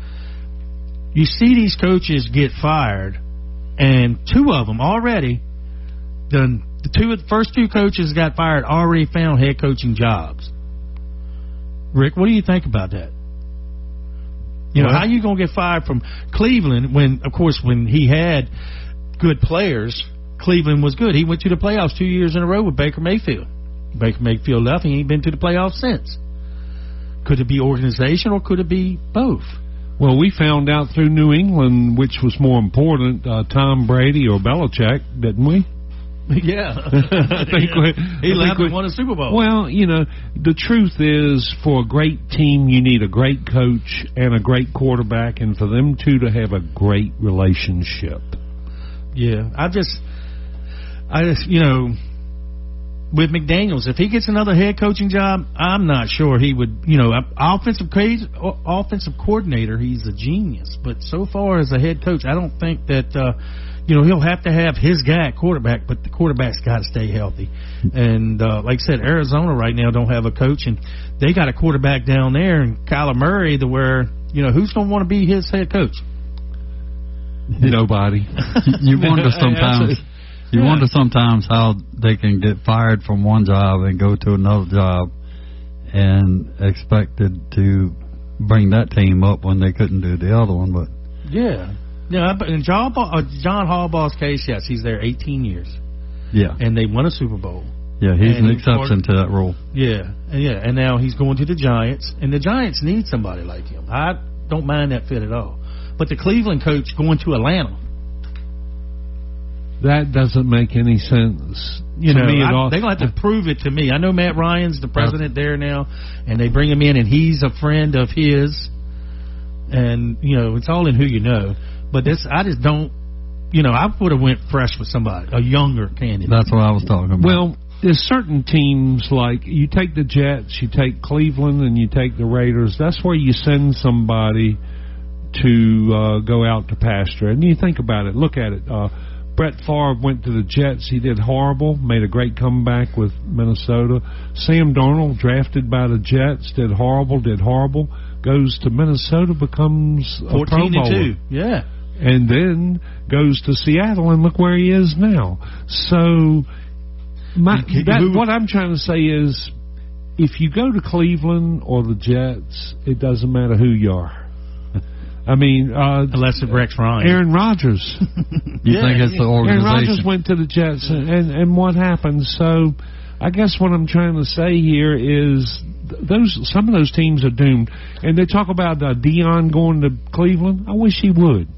You see these coaches get fired, and 2 of them already, the first 2 coaches got fired already found head coaching jobs. Rick, what do you think about that? How you going to get fired from Cleveland when, of course, when he had good players, Cleveland was good. He went to the playoffs 2 years in a row with Baker Mayfield. Baker Mayfield left, and he ain't been to the playoffs since. Could it be organization, or could it be both? Well, we found out through New England which was more important, Tom Brady or Belichick, didn't we? Yeah. He left and won a Super Bowl. Well, the truth is, for a great team, you need a great coach and a great quarterback, and for them two to have a great relationship. Yeah. I just with McDaniels, if he gets another head coaching job, I'm not sure he would, offensive coordinator, he's a genius. But so far as a head coach, I don't think that, he'll have to have his guy at quarterback, but the quarterback's got to stay healthy. And like I said, Arizona right now don't have a coach, and they got a quarterback down there, and Kyler Murray, who's going to want to be his head coach? Nobody. You wonder sometimes. You wonder sometimes how they can get fired from one job and go to another job and expected to bring that team up when they couldn't do the other one. But yeah, but in John Harbaugh's case, yes, he's there 18 years. Yeah, and they won a Super Bowl. Yeah, he's an exception to that rule. Yeah, and now he's going to the Giants, and the Giants need somebody like him. I don't mind that fit at all. But the Cleveland coach going to Atlanta. That doesn't make any sense to me at all. They're going to have to prove it to me. I know Matt Ryan's the president there now, and they bring him in, and he's a friend of his. And, it's all in who you know. But I just don't, I would have went fresh with somebody, a younger candidate. That's what I was talking about. Well, there's certain teams, like you take the Jets, you take Cleveland, and you take the Raiders. That's where you send somebody to go out to pasture. And you think about it, look at it. Brett Favre went to the Jets. He did horrible, made a great comeback with Minnesota. Sam Darnold, drafted by the Jets, did horrible, goes to Minnesota, becomes a Pro Bowler. 14-2, yeah. And then goes to Seattle, and look where he is now. So what I'm trying to say is, if you go to Cleveland or the Jets, it doesn't matter who you are. I mean, unless it's Rex Ryan, Aaron Rodgers. You think it's the organization? Aaron Rodgers went to the Jets, and what happened? So, I guess what I'm trying to say here is some of those teams are doomed. And they talk about Deion going to Cleveland. I wish he would.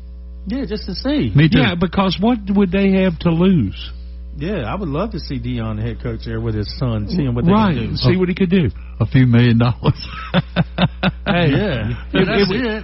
Yeah, just to see. Me too. Yeah, because what would they have to lose? Yeah, I would love to see Deion, the head coach, there with his son, seeing what they can do. See what he could do. A few $1 million. Hey, yeah.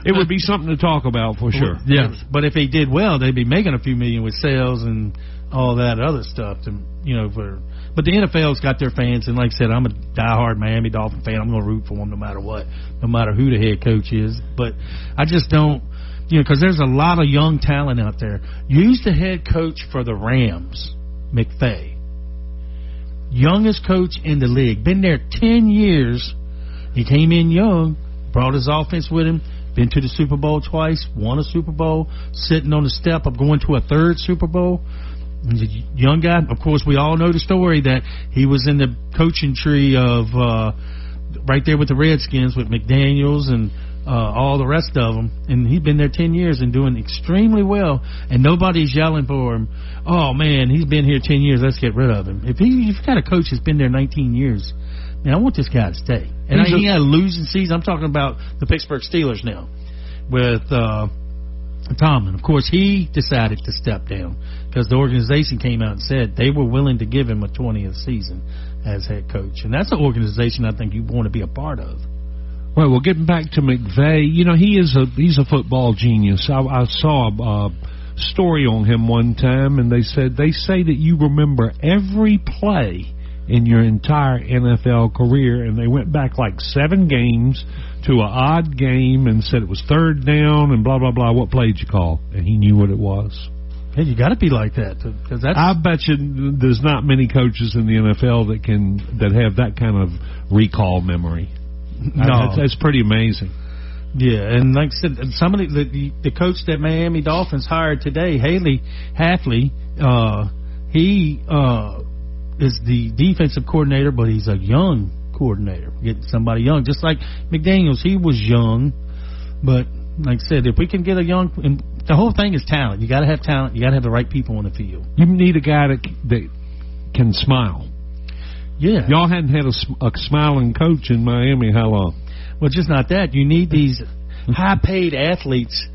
It would be something to talk about for sure. Yes. But if he did well, they'd be making a few million with sales and all that other stuff. But the NFL's got their fans, and like I said, I'm a diehard Miami Dolphin fan. I'm going to root for them no matter what, no matter who the head coach is. But I just don't, because there's a lot of young talent out there. Use the head coach for the Rams, McVay. Youngest coach in the league. Been there 10 years. He came in young, brought his offense with him, been to the Super Bowl twice, won a Super Bowl, sitting on the step of going to a third Super Bowl. He's a young guy. Of course, we all know the story that he was in the coaching tree of right there with the Redskins with McDaniels and all the rest of them. And he's been there 10 years and doing extremely well. And nobody's yelling for him, oh, man, he's been here 10 years, let's get rid of him. If you've got a coach that's been there 19 years, man, I want this guy to stay. And he had a losing season. I'm talking about the Pittsburgh Steelers now with Tomlin. Of course, he decided to step down because the organization came out and said they were willing to give him a 20th season as head coach. And that's an organization I think you want to be a part of. Well, getting back to McVay, he's a football genius. I saw a story on him one time, and they say that you remember every play in your entire NFL career, and they went back like 7 games to an odd game and said it was third down and blah, blah, blah. What play did you call? And he knew what it was. Hey, you got to be like that. Cause that's... I bet you there's not many coaches in the NFL that have that kind of recall memory. No. That's pretty amazing. Yeah, and like I said, some of the coach that Miami Dolphins hired today, Hathaway, he is the defensive coordinator, but he's a young coordinator, getting somebody young. Just like McDaniels, he was young, but like I said, if we can get a young, and the whole thing is talent. You got to have talent. You got to have the right people on the field. You need a guy that can smile. Yeah, y'all hadn't had a smiling coach in Miami how long? Well, just not that. You need these high-paid athletes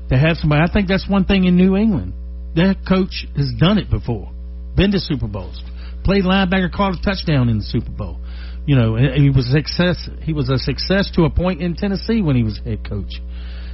to have somebody. I think that's one thing in New England. Their coach has done it before. Been to Super Bowls. Played linebacker, caught a touchdown in the Super Bowl. You know, he was a success. He was a success to a point in Tennessee when he was head coach.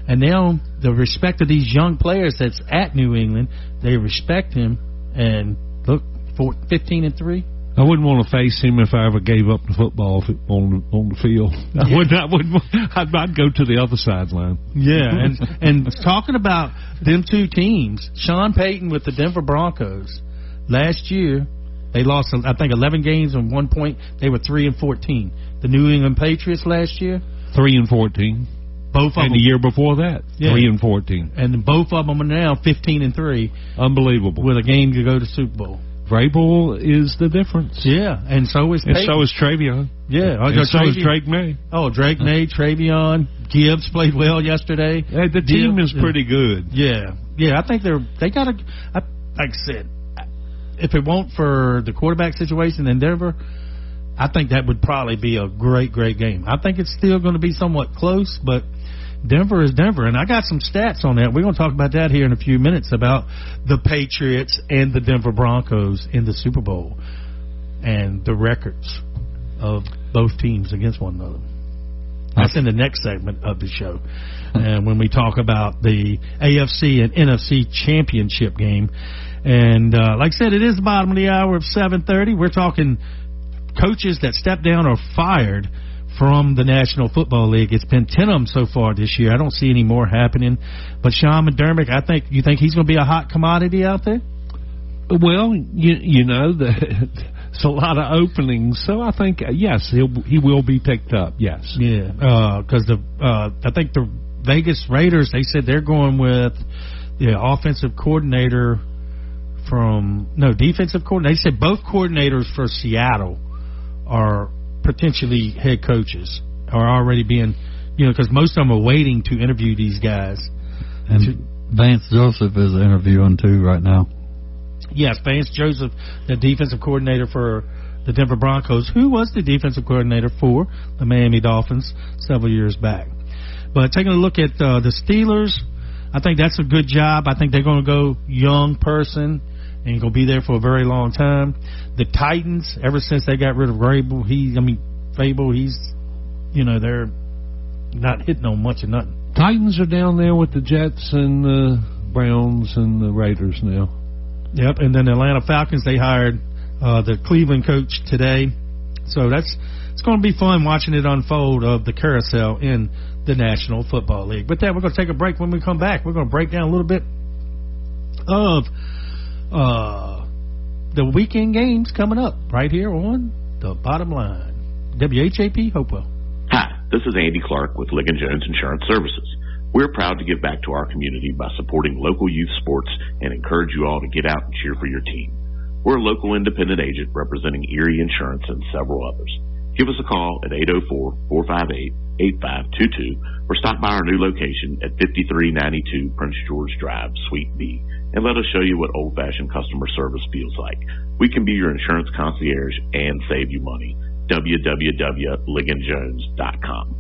And now the respect of these young players that's at New England, they respect him. And look, 15-3. I wouldn't want to face him if I ever gave up the football on the field. I'd go to the other sideline. Yeah, and talking about them two teams, Sean Payton with the Denver Broncos last year, they lost I think 11 games and 1 point. They were 3-14. The New England Patriots last year, 3-14. Both of them. And the year before that, 3-14. And both of them are now 15-3. Unbelievable. With a game to go to Super Bowl. Vrabel is the difference. Yeah, and so is Peyton. And so is Travion. Yeah. And so is Drake May. Oh, Drake May, Travion, Gibbs played well yesterday. Hey, the team is pretty good. Yeah. Yeah, I think they got to, like I said, if it weren't for the quarterback situation in Denver, I think that would probably be a great, great game. I think it's still going to be somewhat close, but Denver is Denver, and I got some stats on that. We're going to talk about that here in a few minutes about the Patriots and the Denver Broncos in the Super Bowl and the records of both teams against one another. That's in the next segment of the show. And when we talk about the AFC and NFC championship game. And like I said, it is the bottom of the hour of 7:30. We're talking coaches that stepped down or fired from the National Football League. It's been 10 of them so far this year. I don't see any more happening. But Sean McDermott, you think he's going to be a hot commodity out there? Well, you know, there's a lot of openings, so I think yes, he will be picked up. Yes, yeah, because I think the Vegas Raiders, they said they're going with the offensive coordinator defensive coordinator. They said both coordinators for Seattle are potentially head coaches, are already being, because most of them are waiting to interview these guys. And Vance Joseph is interviewing too right now. Yes, Vance Joseph, the defensive coordinator for the Denver Broncos, who was the defensive coordinator for the Miami Dolphins several years back. But taking a look at the Steelers, I think that's a good job. I think they're going to go young person and going to be there for a very long time. The Titans, ever since they got rid of Fable, they're not hitting on much of nothing. Titans are down there with the Jets and the Browns and the Raiders now. Yep, and then the Atlanta Falcons, they hired the Cleveland coach today. So it's going to be fun watching it unfold of the carousel in the National Football League. But then we're going to take a break. When we come back, we're going to break down a little bit of the weekend games coming up right here on The Bottom Line. WHAP Hopewell. Hi, this is Andy Clark with Ligon Jones Insurance Services. We're proud to give back to our community by supporting local youth sports and encourage you all to get out and cheer for your team. We're a local independent agent representing Erie Insurance and several others. Give us a call at 804-458-8522 or stop by our new location at 5392 Prince George Drive, Suite B, and let us show you what old-fashioned customer service feels like. We can be your insurance concierge and save you money. www.ligonjones.com.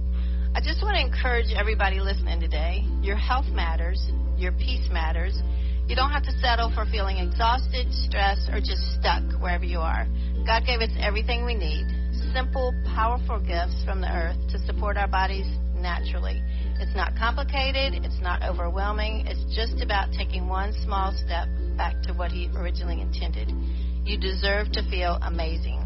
I just want to encourage everybody listening today. Your health matters. Your peace matters. You don't have to settle for feeling exhausted, stressed, or just stuck wherever you are. God gave us everything we need. Simple, powerful gifts from the earth to support our bodies naturally. It's not complicated. It's not overwhelming. It's just about taking one small step back to what He originally intended. You deserve to feel amazing.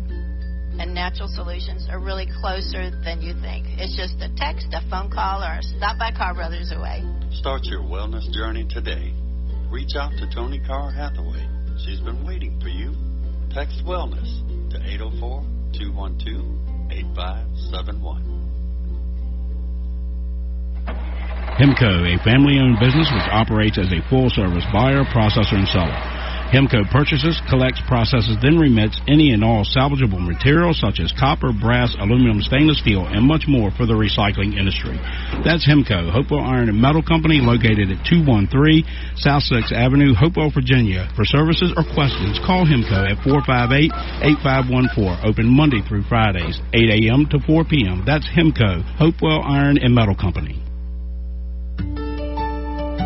and natural solutions are really closer than you think. It's just a text, a phone call, or a stop by Carr Brothers away. Start your wellness journey today. Reach out to Toni Carr Hathaway. She's been waiting for you. Text wellness to 804-212-8571. Hemco, a family-owned business which operates as a full-service buyer, processor, and seller. Hemco purchases, collects, processes, then remits any and all salvageable materials such as copper, brass, aluminum, stainless steel, and much more for the recycling industry. That's Hemco, Hopewell Iron and Metal Company, located at 213 South 6th Avenue, Hopewell, Virginia. For services or questions, call Hemco at 458-8514. Open Monday through Fridays, 8 a.m. to 4 p.m. That's Hemco, Hopewell Iron and Metal Company.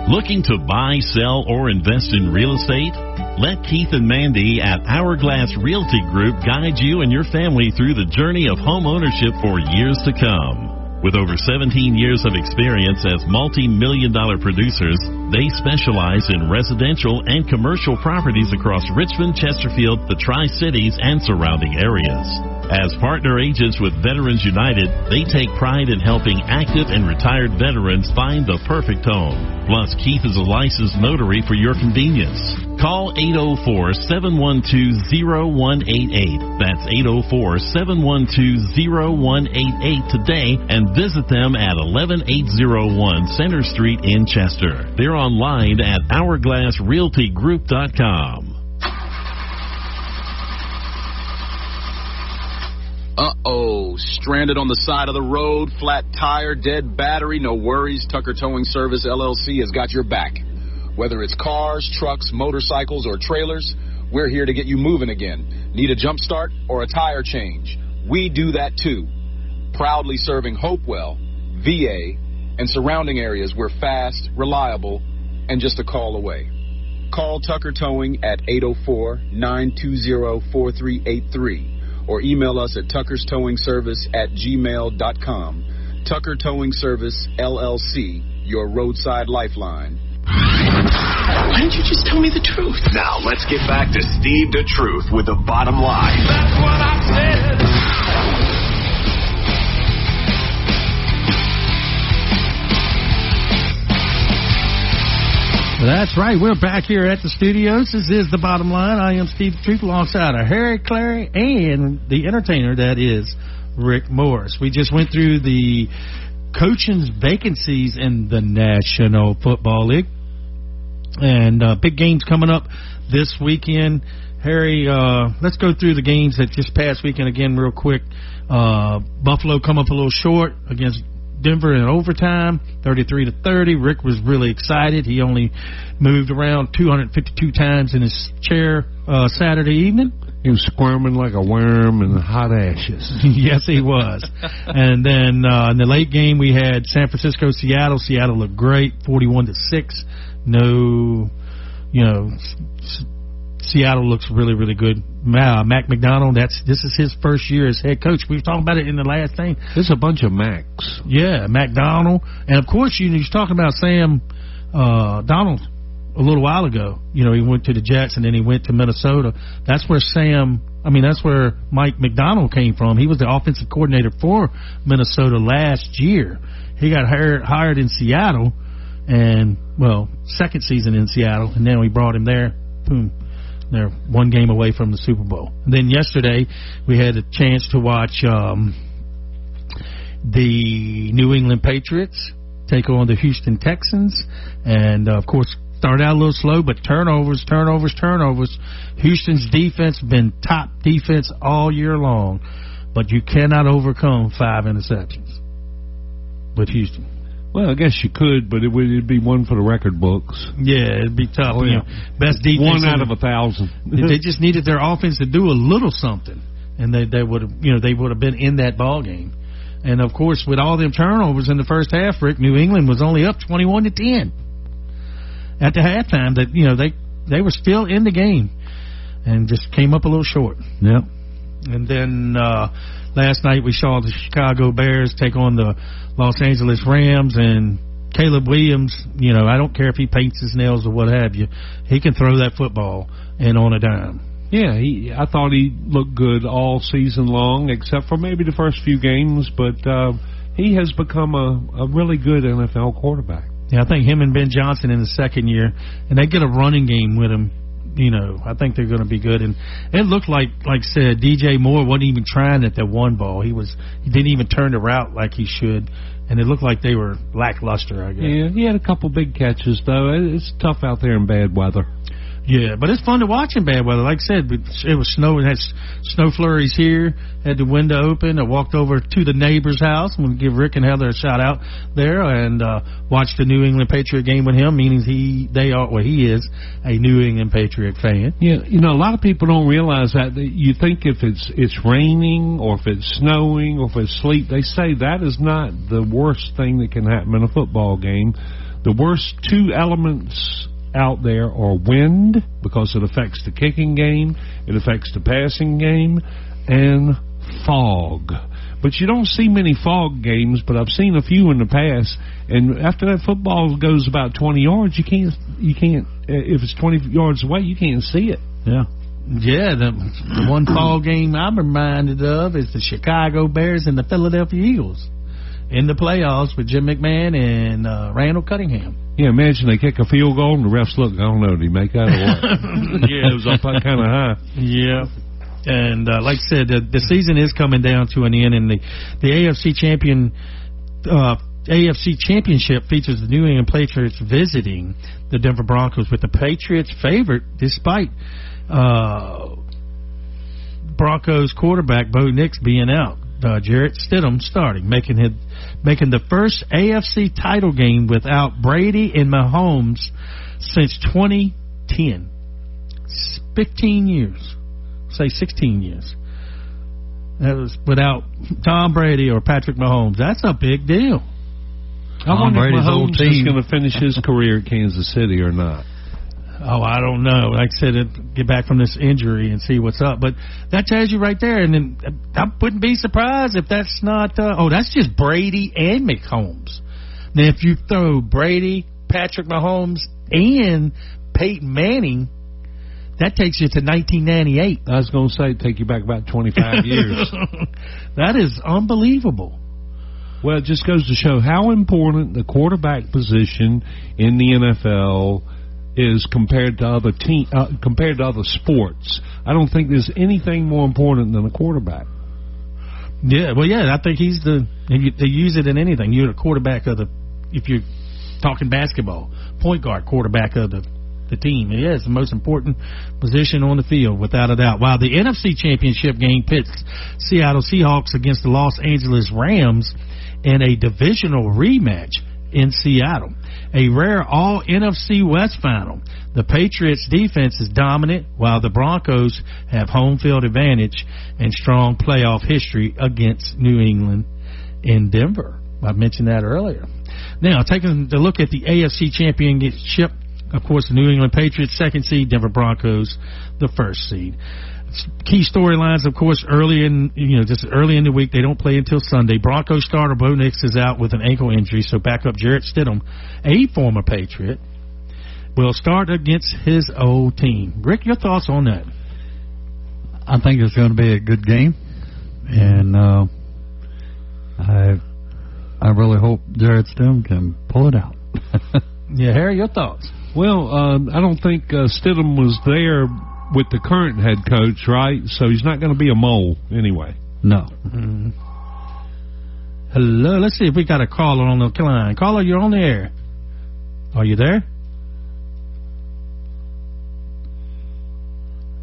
Looking to buy, sell, or invest in real estate? Let Keith and Mandy at Hourglass Realty Group guide you and your family through the journey of home ownership for years to come. With over 17 years of experience as multi-million-dollar producers, they specialize in residential and commercial properties across Richmond, Chesterfield, the Tri-Cities, and surrounding areas. As partner agents with Veterans United, they take pride in helping active and retired veterans find the perfect home. Plus, Keith is a licensed notary for your convenience. Call 804-712-0188. That's 804-712-0188 today and visit them at 11801 Center Street in Chester. They're online at hourglassrealtygroup.com. Uh-oh, stranded on the side of the road, flat tire, dead battery, no worries. Tucker Towing Service, LLC has got your back. Whether it's cars, trucks, motorcycles, or trailers, we're here to get you moving again. Need a jump start or a tire change? We do that too. Proudly serving Hopewell, VA, and surrounding areas. We're fast, reliable, and just a call away. Call Tucker Towing at 804-920-4383. Or email us at tuckerstowingservice@gmail.com. Tucker Towing Service, LLC, your roadside lifeline. Why didn't you just tell me the truth? Now, let's get back to Steve the Truth with the bottom line. That's what I said. That's right. We're back here at the studios. This is the bottom line. I am Steve the Truth alongside of Harry Clary and the entertainer that is Rick Morris. We just went through the coaching vacancies in the National Football League. And big games coming up this weekend. Harry, let's go through the games that just past weekend again real quick. Buffalo come up a little short against Denver in overtime, 33-30. Rick was really excited. He only moved around 252 times in his chair Saturday evening. He was squirming like a worm in the hot ashes. Yes, he was. And then in the late game, we had San Francisco, Seattle. Seattle looked great, 41-6. No, Seattle looks really, really good. Mac McDonald, this is his first year as head coach. We were talking about it in the last thing. There's a bunch of Macs. Yeah, McDonald. And, of course, you was talking about Sam Donald a little while ago. He went to the Jets and then he went to Minnesota. That's where Mike McDonald came from. He was the offensive coordinator for Minnesota last year. He got hired in Seattle and, second season in Seattle, and then we brought him there. Boom. They're one game away from the Super Bowl. And then yesterday we had a chance to watch the New England Patriots take on the Houston Texans. And, of course, started out a little slow, but turnovers. Houston's defense been top defense all year long, but you cannot overcome 5 interceptions with Houston. Well, I guess you could, but it'd be one for the record books. Yeah, it'd be tough. Oh, yeah. Best defense. 1 out of 1,000. They just needed their offense to do a little something, and they would have been in that ball game. And of course, with all them turnovers in the first half, Rick, New England was only up 21-10 at the halftime. That they were still in the game, and just came up a little short. Yep. And then last night we saw the Chicago Bears take on the Los Angeles Rams, and Caleb Williams, I don't care if he paints his nails or what have you, he can throw that football and on a dime. Yeah, I thought he looked good all season long, except for maybe the first few games, but he has become a really good NFL quarterback. Yeah, I think him and Ben Johnson in the second year, and they get a running game with him. I think they're going to be good. And it looked like I said, DJ Moore wasn't even trying at that one ball. He didn't even turn the route like he should, and it looked like they were lackluster, I guess. Yeah, he had a couple big catches, though. It's tough out there in bad weather. Yeah, but it's fun to watch in bad weather. Like I said, it was snow. It had snow flurries here. Had the window open. I walked over to the neighbor's house. I'm going to give Rick and Heather a shout out there and watched the New England Patriot game with him. Meaning he is a New England Patriot fan. Yeah, a lot of people don't realize that. You think if it's raining or if it's snowing or if it's sleet, they say that is not the worst thing that can happen in a football game. The worst two elements out there are wind, because it affects the kicking game, it affects the passing game, and fog. But you don't see many fog games, but I've seen a few in the past, and after that football goes about 20 yards, you can't if it's 20 yards away, you can't see it. Yeah. Yeah, the one fog game I'm reminded of is the Chicago Bears and the Philadelphia Eagles in the playoffs with Jim McMahon and Randall Cunningham. Yeah, imagine they kick a field goal and the refs look, I don't know, did he make that or what? Yeah, it was up kind of high. Yeah. And like I said, the season is coming down to an end, and the AFC Championship features the New England Patriots visiting the Denver Broncos, with the Patriots favorite despite Broncos quarterback Bo Nix being out. Jarrett Stidham starting, making the first AFC title game without Brady and Mahomes since 2010. 15 years. Say 16 years. That was without Tom Brady or Patrick Mahomes. That's a big deal. I wonder if Mahomes is going to finish his career at Kansas City or not. Oh, I don't know. Like I said, get back from this injury and see what's up. But that tells you right there. And then I wouldn't be surprised if that's not. That's just Brady and Mahomes. Now, if you throw Brady, Patrick Mahomes, and Peyton Manning, that takes you to 1998. I was going to say, take you back about 25 years. That is unbelievable. Well, it just goes to show how important the quarterback position in the NFL is compared to other sports. I don't think there's anything more important than a quarterback. Yeah, well, yeah, I think he's they use it in anything. You're the quarterback of if you're talking basketball, point guard, quarterback of the team. Yeah, it's the most important position on the field, without a doubt. While the NFC Championship game pits Seattle Seahawks against the Los Angeles Rams in a divisional rematch in Seattle, a rare all-NFC West final. The Patriots' defense is dominant, while the Broncos have home field advantage and strong playoff history against New England in Denver. I mentioned that earlier. Now, taking a look at the AFC Championship, of course, the New England Patriots, second seed, Denver Broncos, the first seed. Key storylines, of course, early in the week. They don't play until Sunday. Broncos starter Bo Nix is out with an ankle injury, so backup Jarrett Stidham, a former Patriot, will start against his old team. Rick, your thoughts on that? I think it's going to be a good game, and I really hope Jarrett Stidham can pull it out. Yeah, Harry, your thoughts? Well, I don't think Stidham was there with the current head coach, right? So he's not going to be a mole anyway. No. Mm-hmm. Hello, let's see if we got a caller on the line. Caller, you're on the air. Are you there?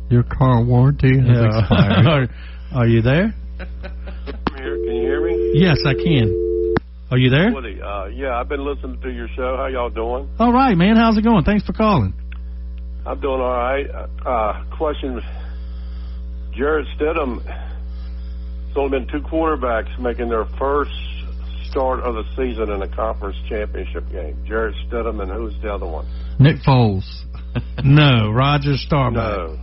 Your car warranty has expired. Are you there? I'm here. Can you hear me? Yes, I can. Are you there? Woody, yeah, I've been listening to your show. How y'all doing? All right, man. How's it going? Thanks for calling. I'm doing all right. Question: Jarrett Stidham. It's only been two quarterbacks making their first start of the season in a conference championship game. Jarrett Stidham, and who's the other one? Nick Foles. No, Roger Staubach. No.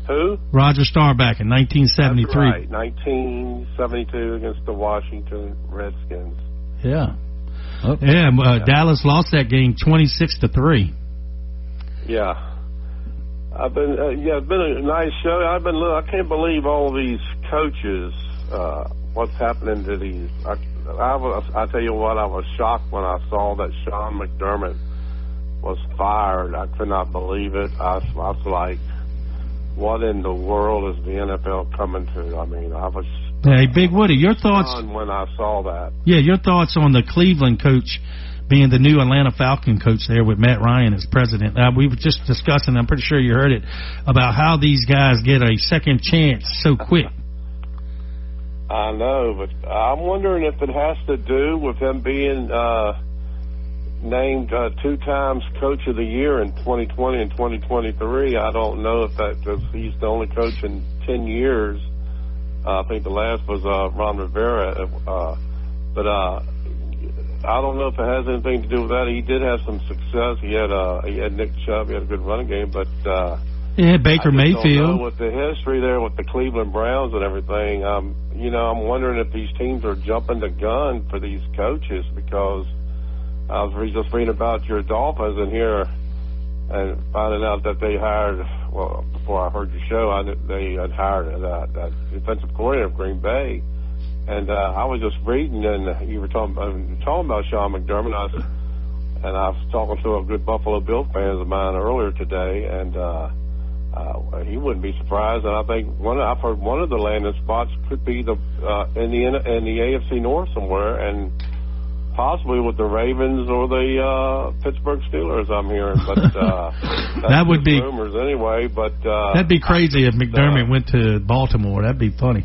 Who? Roger Staubach in 1973. That's right, 1972 against the Washington Redskins. Yeah. Oh. Yeah, Dallas lost that game 26-3. Yeah. I've been, it's been a nice show. I can't believe all these coaches, what's happening to these. I tell you what, I was shocked when I saw that Sean McDermott was fired. I could not believe it. I was like, what in the world is the NFL coming to? I mean, I was. Hey, Big Woody, your thoughts when I saw that? Yeah, your thoughts on the Cleveland coach being the new Atlanta Falcon coach there with Matt Ryan as president. We were just discussing, I'm pretty sure you heard it, about how these guys get a second chance so quick. I know, but I'm wondering if it has to do with him being named 2 times Coach of the Year in 2020 and 2023. I don't know if because he's the only coach in 10 years. I think the last was Ron Rivera. But I don't know if it has anything to do with that. He did have some success. He had Nick Chubb. He had a good running game, but Baker Mayfield. With the history there with the Cleveland Browns and everything, I'm wondering if these teams are jumping the gun for these coaches, because I was just reading about your Dolphins in here and finding out that they hired. Well, before I heard your show, they had hired that defensive coordinator of Green Bay. And I was just reading, and you were talking about Sean McDermott, and I was talking to a good Buffalo Bills fan of mine earlier today, and he wouldn't be surprised. And I think I've heard one of the landing spots could be in the AFC North somewhere, and possibly with the Ravens or the Pittsburgh Steelers. I'm hearing, but that would be rumors anyway. But that'd be crazy if McDermott went to Baltimore. That'd be funny.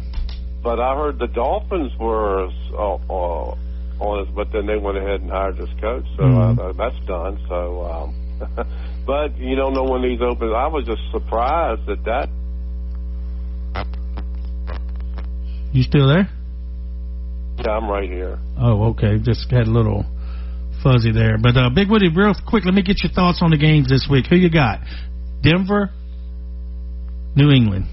But I heard the Dolphins were on it, but then they went ahead and hired this coach, so that's done. So, but you don't know when these open. I was just surprised that. You still there? Yeah, I'm right here. Oh, okay. Just had a little fuzzy there. But Big Woody, real quick, let me get your thoughts on the games this week. Who you got? Denver, New England.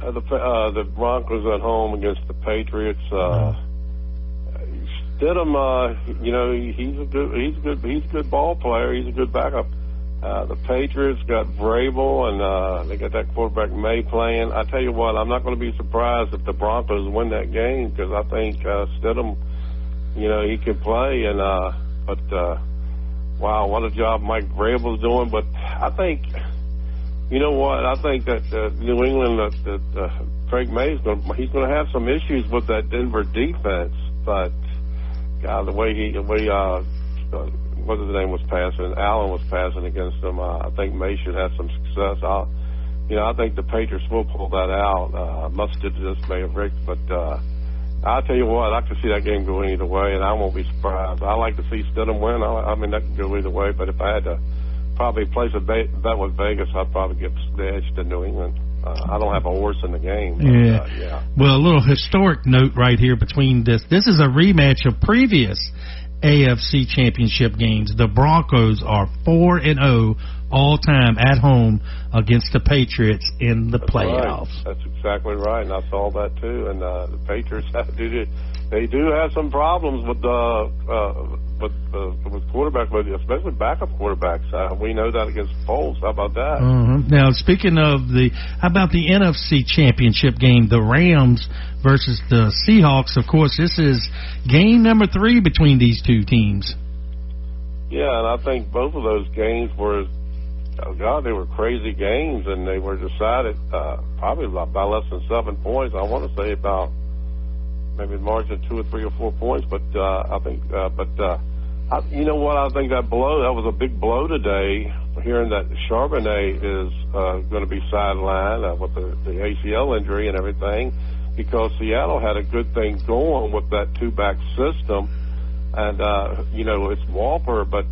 The Broncos at home against the Patriots. Stidham, he's a good ball player. He's a good backup. The Patriots got Vrabel, and they got that quarterback May playing. I tell you what, I'm not going to be surprised if the Broncos win that game, because I think Stidham, he can play. And wow, what a job Mike Vrabel's doing. But I think. You know what? I think that New England, Craig May's he's going to have some issues with that Denver defense. But God, the way what his name was passing, Allen was passing against them. I think May should have some success. I think the Patriots will pull that out. Mustard just may have rigged, but I'll tell you what, I can see that game go either way, and I won't be surprised. I like to see Stidham win. I mean, that can go either way. But if I had to probably place a bet with Vegas, I'd probably give the edge to New England. I don't have a horse in the game. But, yeah. Well, a little historic note right here between this. This is a rematch of previous AFC Championship games. The Broncos are 4-0 all time at home against the Patriots in the playoffs. Right. That's exactly right, and I saw that too. And the Patriots they do have some problems with quarterback, but especially backup quarterbacks. We know that against Foles. How about that? Now, speaking of how about the NFC Championship game, the Rams versus the Seahawks? Of course, this is game number 3 between these two teams. Yeah, and I think both of those games were, they were crazy games, and they were decided probably by less than 7 points. I want to say about maybe margin 2 or 3 or 4 points, but I think, you know what? I think that was a big blow today. Hearing that Charbonnet is going to be sidelined with the ACL injury and everything, because Seattle had a good thing going with that 2-back system, and it's Walker, but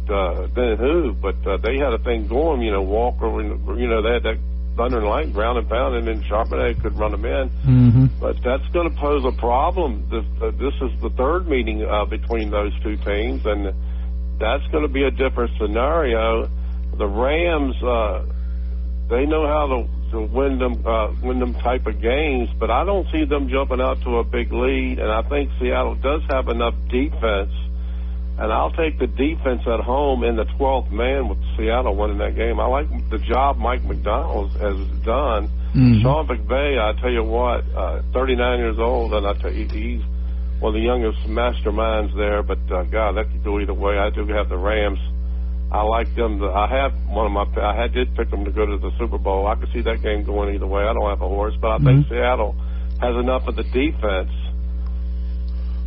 then who? But they had a thing going. Walker, they had that thunder and lightning, ground and pound, and then Charbonnet could run them in. But that's going to pose a problem. This is the third meeting between those two teams, and that's going to be a different scenario. The Rams, they know how to win them type of games, but I don't see them jumping out to a big lead. And I think Seattle does have enough defense And I'll take the defense at home in the 12th man with Seattle winning that game. I like the job Mike McDonald has done. Mm-hmm. Sean McVay, I tell you what, 39 years old, and I tell you, he's one of the youngest masterminds there. But God, that could go either way. I do have the Rams. I like them. I did pick them to go to the Super Bowl. I could see that game going either way. I don't have a horse, but I think Seattle has enough of the defense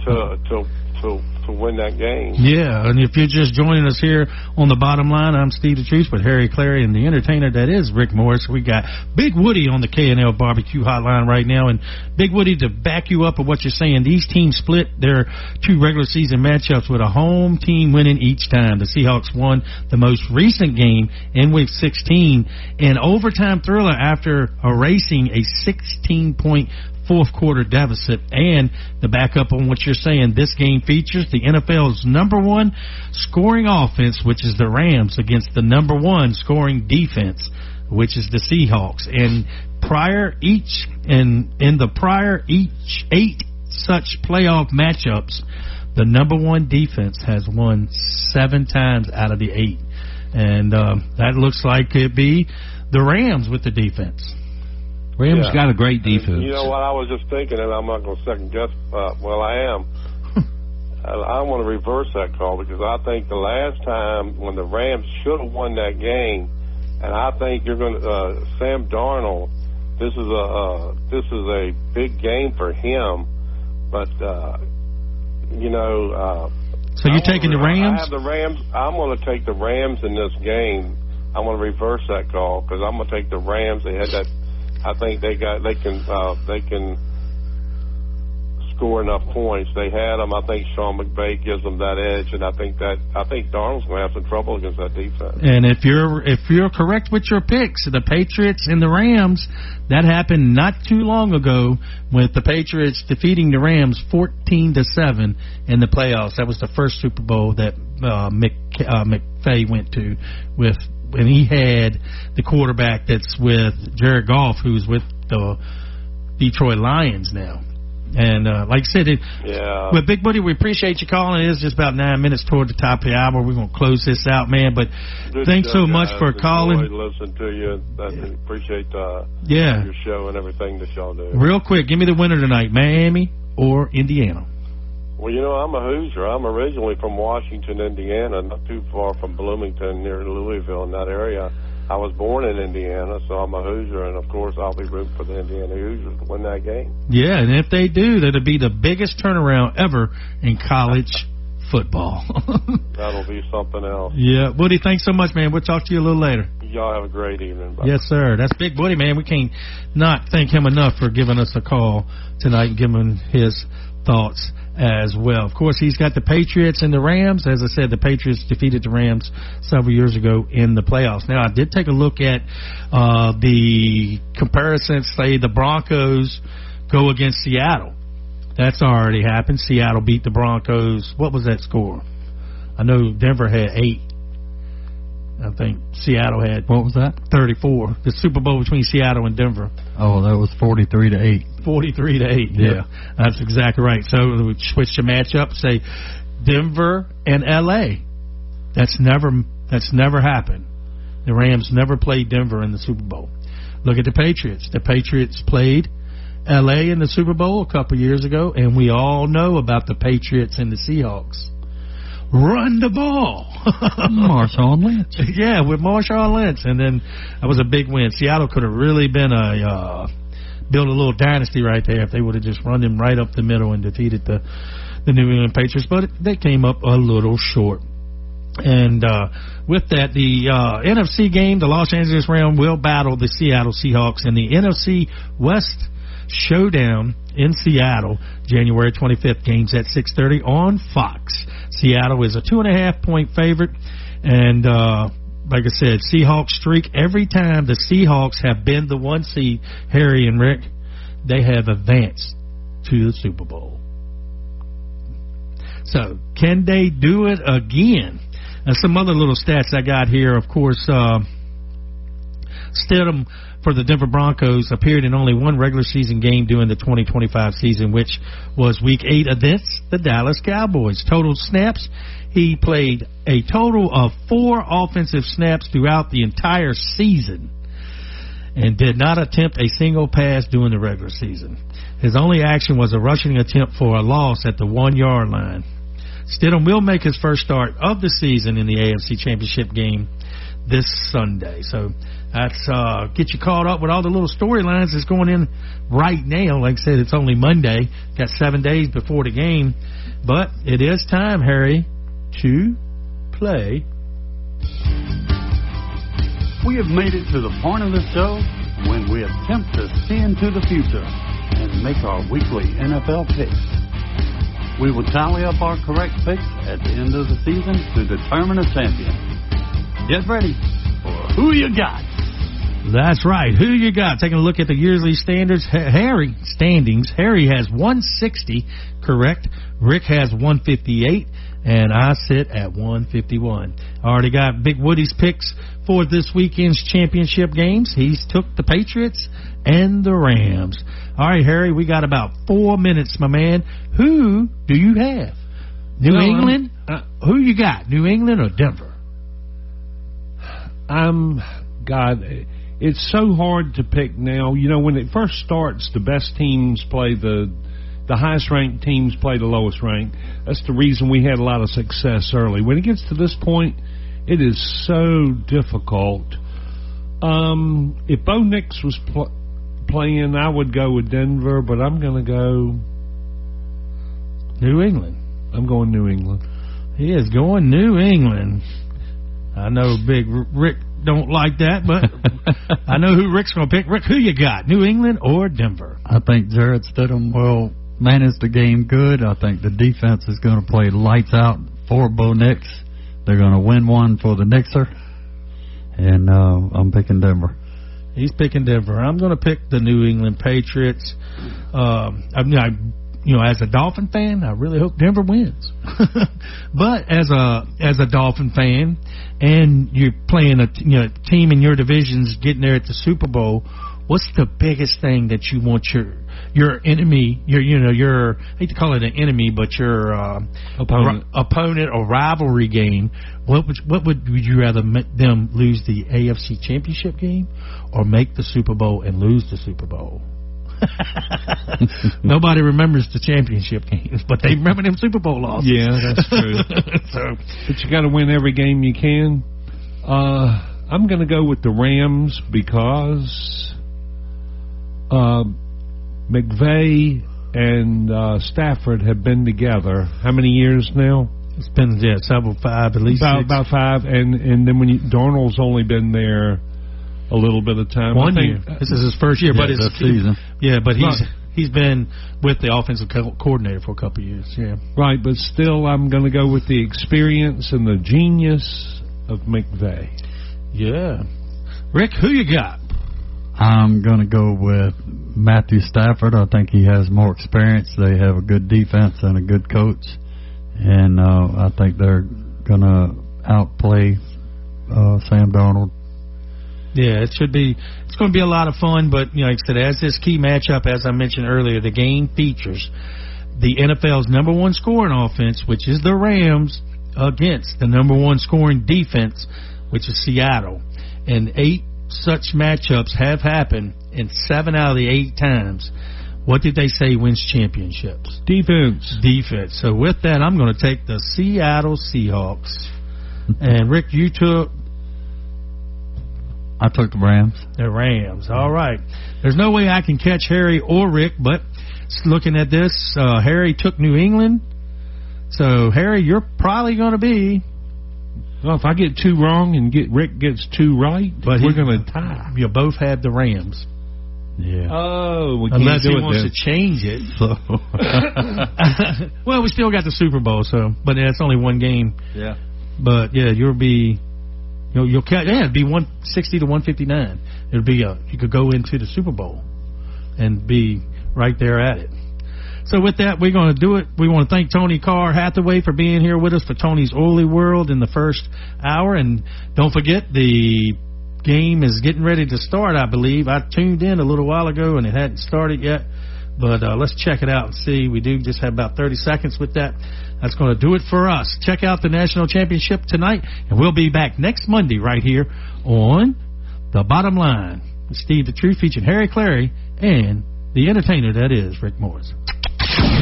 to win that game. Yeah, and if you're just joining us here on the Bottom Line, I'm Steve the Truth with Harry Clary and the entertainer that is Rick Morris. We got Big Woody on the K&L Barbecue Hotline right now, and Big Woody, to back you up of what you're saying, these teams split their 2 regular season matchups with a home team winning each time. The Seahawks won the most recent game in Week 16 in overtime thriller after erasing a 16-point fourth quarter deficit. And the backup on what you're saying, this game features the NFL's number 1 scoring offense, which is the Rams, against the number 1 scoring defense, which is the Seahawks. And in the prior 8 such playoff matchups, the number 1 defense has won 7 times out of the 8. And that looks like it'd be the Rams with the defense. Rams got a great defense. You know what, I was just thinking, and I'm not going to second guess. Well, I am. I want to reverse that call, because I think the last time when the Rams should have won that game, and I think you're going to Sam Darnold. This is a big game for him, but you know. So you're taking the Rams? I have the Rams. I'm going to take the Rams in this game. I'm going to reverse that call, because I'm going to take the Rams. They had that. I think they can score enough points. They had them. I think Sean McVay gives them that edge, and I think Darnold's going to have some trouble against that defense. And if you're correct with your picks, the Patriots and the Rams, that happened not too long ago with the Patriots defeating the Rams 14-7 in the playoffs. That was the first Super Bowl that McVay went to with. And he had the quarterback that's with Jared Goff, who's with the Detroit Lions now. And like I said, with Big Buddy, we appreciate you calling. It is just about 9 minutes toward the top of the hour. We're going to close this out, man. But thanks so much for calling. Listen to you. I appreciate your show and everything that y'all do. Real quick, give me the winner tonight, Miami or Indiana? Well, you know, I'm a Hoosier. I'm originally from Washington, Indiana, not too far from Bloomington, near Louisville, in that area. I was born in Indiana, so I'm a Hoosier, and, of course, I'll be rooting for the Indiana Hoosiers to win that game. Yeah, and if they do, that'll be the biggest turnaround ever in college football. That'll be something else. Yeah. Woody, thanks so much, man. We'll talk to you a little later. Y'all have a great evening. Bye. Yes, sir. That's Big Woody, man. We can't not thank him enough for giving us a call tonight and giving his thoughts as well. Of course, he's got the Patriots and the Rams. As I said, the Patriots defeated the Rams several years ago in the playoffs. Now, I did take a look at the comparisons. Say the Broncos go against Seattle. That's already happened. Seattle beat the Broncos. What was that score? I know Denver had 8. I think Seattle had, what was that? 34. The Super Bowl between Seattle and Denver. Oh, that was 43-8. 43-8. Yeah, that's exactly right. So we switch the matchup. Say Denver and LA. That's never happened. The Rams never played Denver in the Super Bowl. Look at the Patriots. The Patriots played LA in the Super Bowl a couple years ago, and we all know about the Patriots and the Seahawks. Run the ball. Marshawn Lynch. Yeah, with Marshawn Lynch. And then that was a big win. Seattle could have really been built a little dynasty right there if they would have just run them right up the middle and defeated the New England Patriots. But they came up a little short. And with that, the NFC game, the Los Angeles Rams will battle the Seattle Seahawks in the NFC West Showdown in Seattle, January 25th. Games at 6:30 on Fox. Seattle is a 2.5-point favorite, and like I said, Seahawks streak. Every time the Seahawks have been the 1 seed, Harry and Rick, they have advanced to the Super Bowl. So, can they do it again? And some other little stats I got here, of course, Stidham for the Denver Broncos appeared in only one regular season game during the 2025 season, which was Week 8 against the Dallas Cowboys. Total snaps, he played a total of 4 offensive snaps throughout the entire season and did not attempt a single pass during the regular season. His only action was a rushing attempt for a loss at the 1-yard line. Stidham will make his first start of the season in the AFC Championship game this Sunday. So that's get you caught up with all the little storylines that's going in right now. Like I said, it's only Monday. Got 7 days before the game. But it is time, Harry, to play. We have made it to the point of the show when we attempt to see into the future and make our weekly NFL picks. We will tally up our correct picks at the end of the season to determine a champion. Get ready for Who You Got. That's right. Who you got? Taking a look at the yearly standings. Harry has 160 correct. Rick has 158. And I sit at 151. I already got Big Woody's picks for this weekend's championship games. He's took the Patriots and the Rams. All right, Harry, we got about 4 minutes, my man. Who do you have? New England? Who you got? New England or Denver? God, it's so hard to pick now. You know, when it first starts, the best teams play the highest ranked teams play the lowest ranked. That's the reason we had a lot of success early. When it gets to this point, it is so difficult. If Bo Nix was playing, I would go with Denver, but I'm going to go New England. I'm going New England. He is going New England. I know Big Rick don't like that, but I know who Rick's going to pick. Rick, who you got, New England or Denver? I think Jarrett Stidham will manage the game good. I think the defense is going to play lights out for Bo Nix. They're going to win one for the Nixer, and I'm picking Denver. He's picking Denver. I'm going to pick the New England Patriots. As a Dolphin fan, I really hope Denver wins. But as a Dolphin fan, and you're playing a team in your divisions getting there at the Super Bowl, what's the biggest thing that you want your enemy, your I hate to call it an enemy, but your opponent or rivalry game? Would you rather them lose the AFC Championship game or make the Super Bowl and lose the Super Bowl? Nobody remembers the championship games, but they remember them Super Bowl losses. Yeah, that's true. But you got to win every game you can. I'm going to go with the Rams because McVay and Stafford have been together. How many years now? It's been at least about 5, and then Darnold's only been there a little bit of time. 1 year. This is his first year, but it's season. Yeah, but he's been with the offensive coordinator for a couple of years. Yeah, right. But still, I'm going to go with the experience and the genius of McVay. Yeah, Rick, who you got? I'm going to go with Matthew Stafford. I think he has more experience. They have a good defense and a good coach, and I think they're going to outplay Sam Darnold. Yeah, it's going to be a lot of fun, but like I said, as this key matchup, as I mentioned earlier, the game features the NFL's number 1 scoring offense, which is the Rams, against the number 1 scoring defense, which is Seattle. And 8 such matchups have happened, and 7 out of the 8 times, what did they say wins championships? Defense. So with that, I'm going to take the Seattle Seahawks. And Rick, you took... I took the Rams. The Rams. All right. There's no way I can catch Harry or Rick, but looking at this, Harry took New England. So, Harry, you're probably going to be... Well, if I get 2 wrong and Rick gets 2 right, but we're going to tie. You both have the Rams. Yeah. Oh, we unless can't do he wants to change it. So. Well, we still got the Super Bowl, but it's only 1 game. Yeah. But, yeah, you'll be... You'll catch. Yeah, it'd be 160 to 159. It'll be you could go into the Super Bowl and be right there at it. So with that, we're going to do it. We want to thank Toni Carr Hathaway for being here with us for Tony's Oily World in the first hour, and don't forget the game is getting ready to start, I believe. I tuned in a little while ago, and it hadn't started yet. But let's check it out and see. We do just have about 30 seconds with that. That's going to do it for us. Check out the National Championship tonight, and we'll be back next Monday right here on The Bottom Line with Steve the Truth, featuring Harry Clary and the entertainer that is Rick Morris.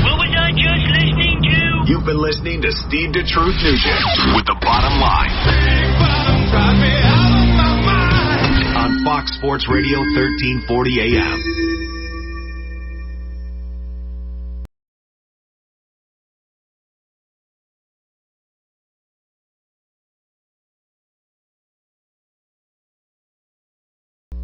What was I just listening to? You've been listening to Steve the Truth Nugent with The Bottom Line. Big bottom drive me out of my mind. On Fox Sports Radio 1340 AM.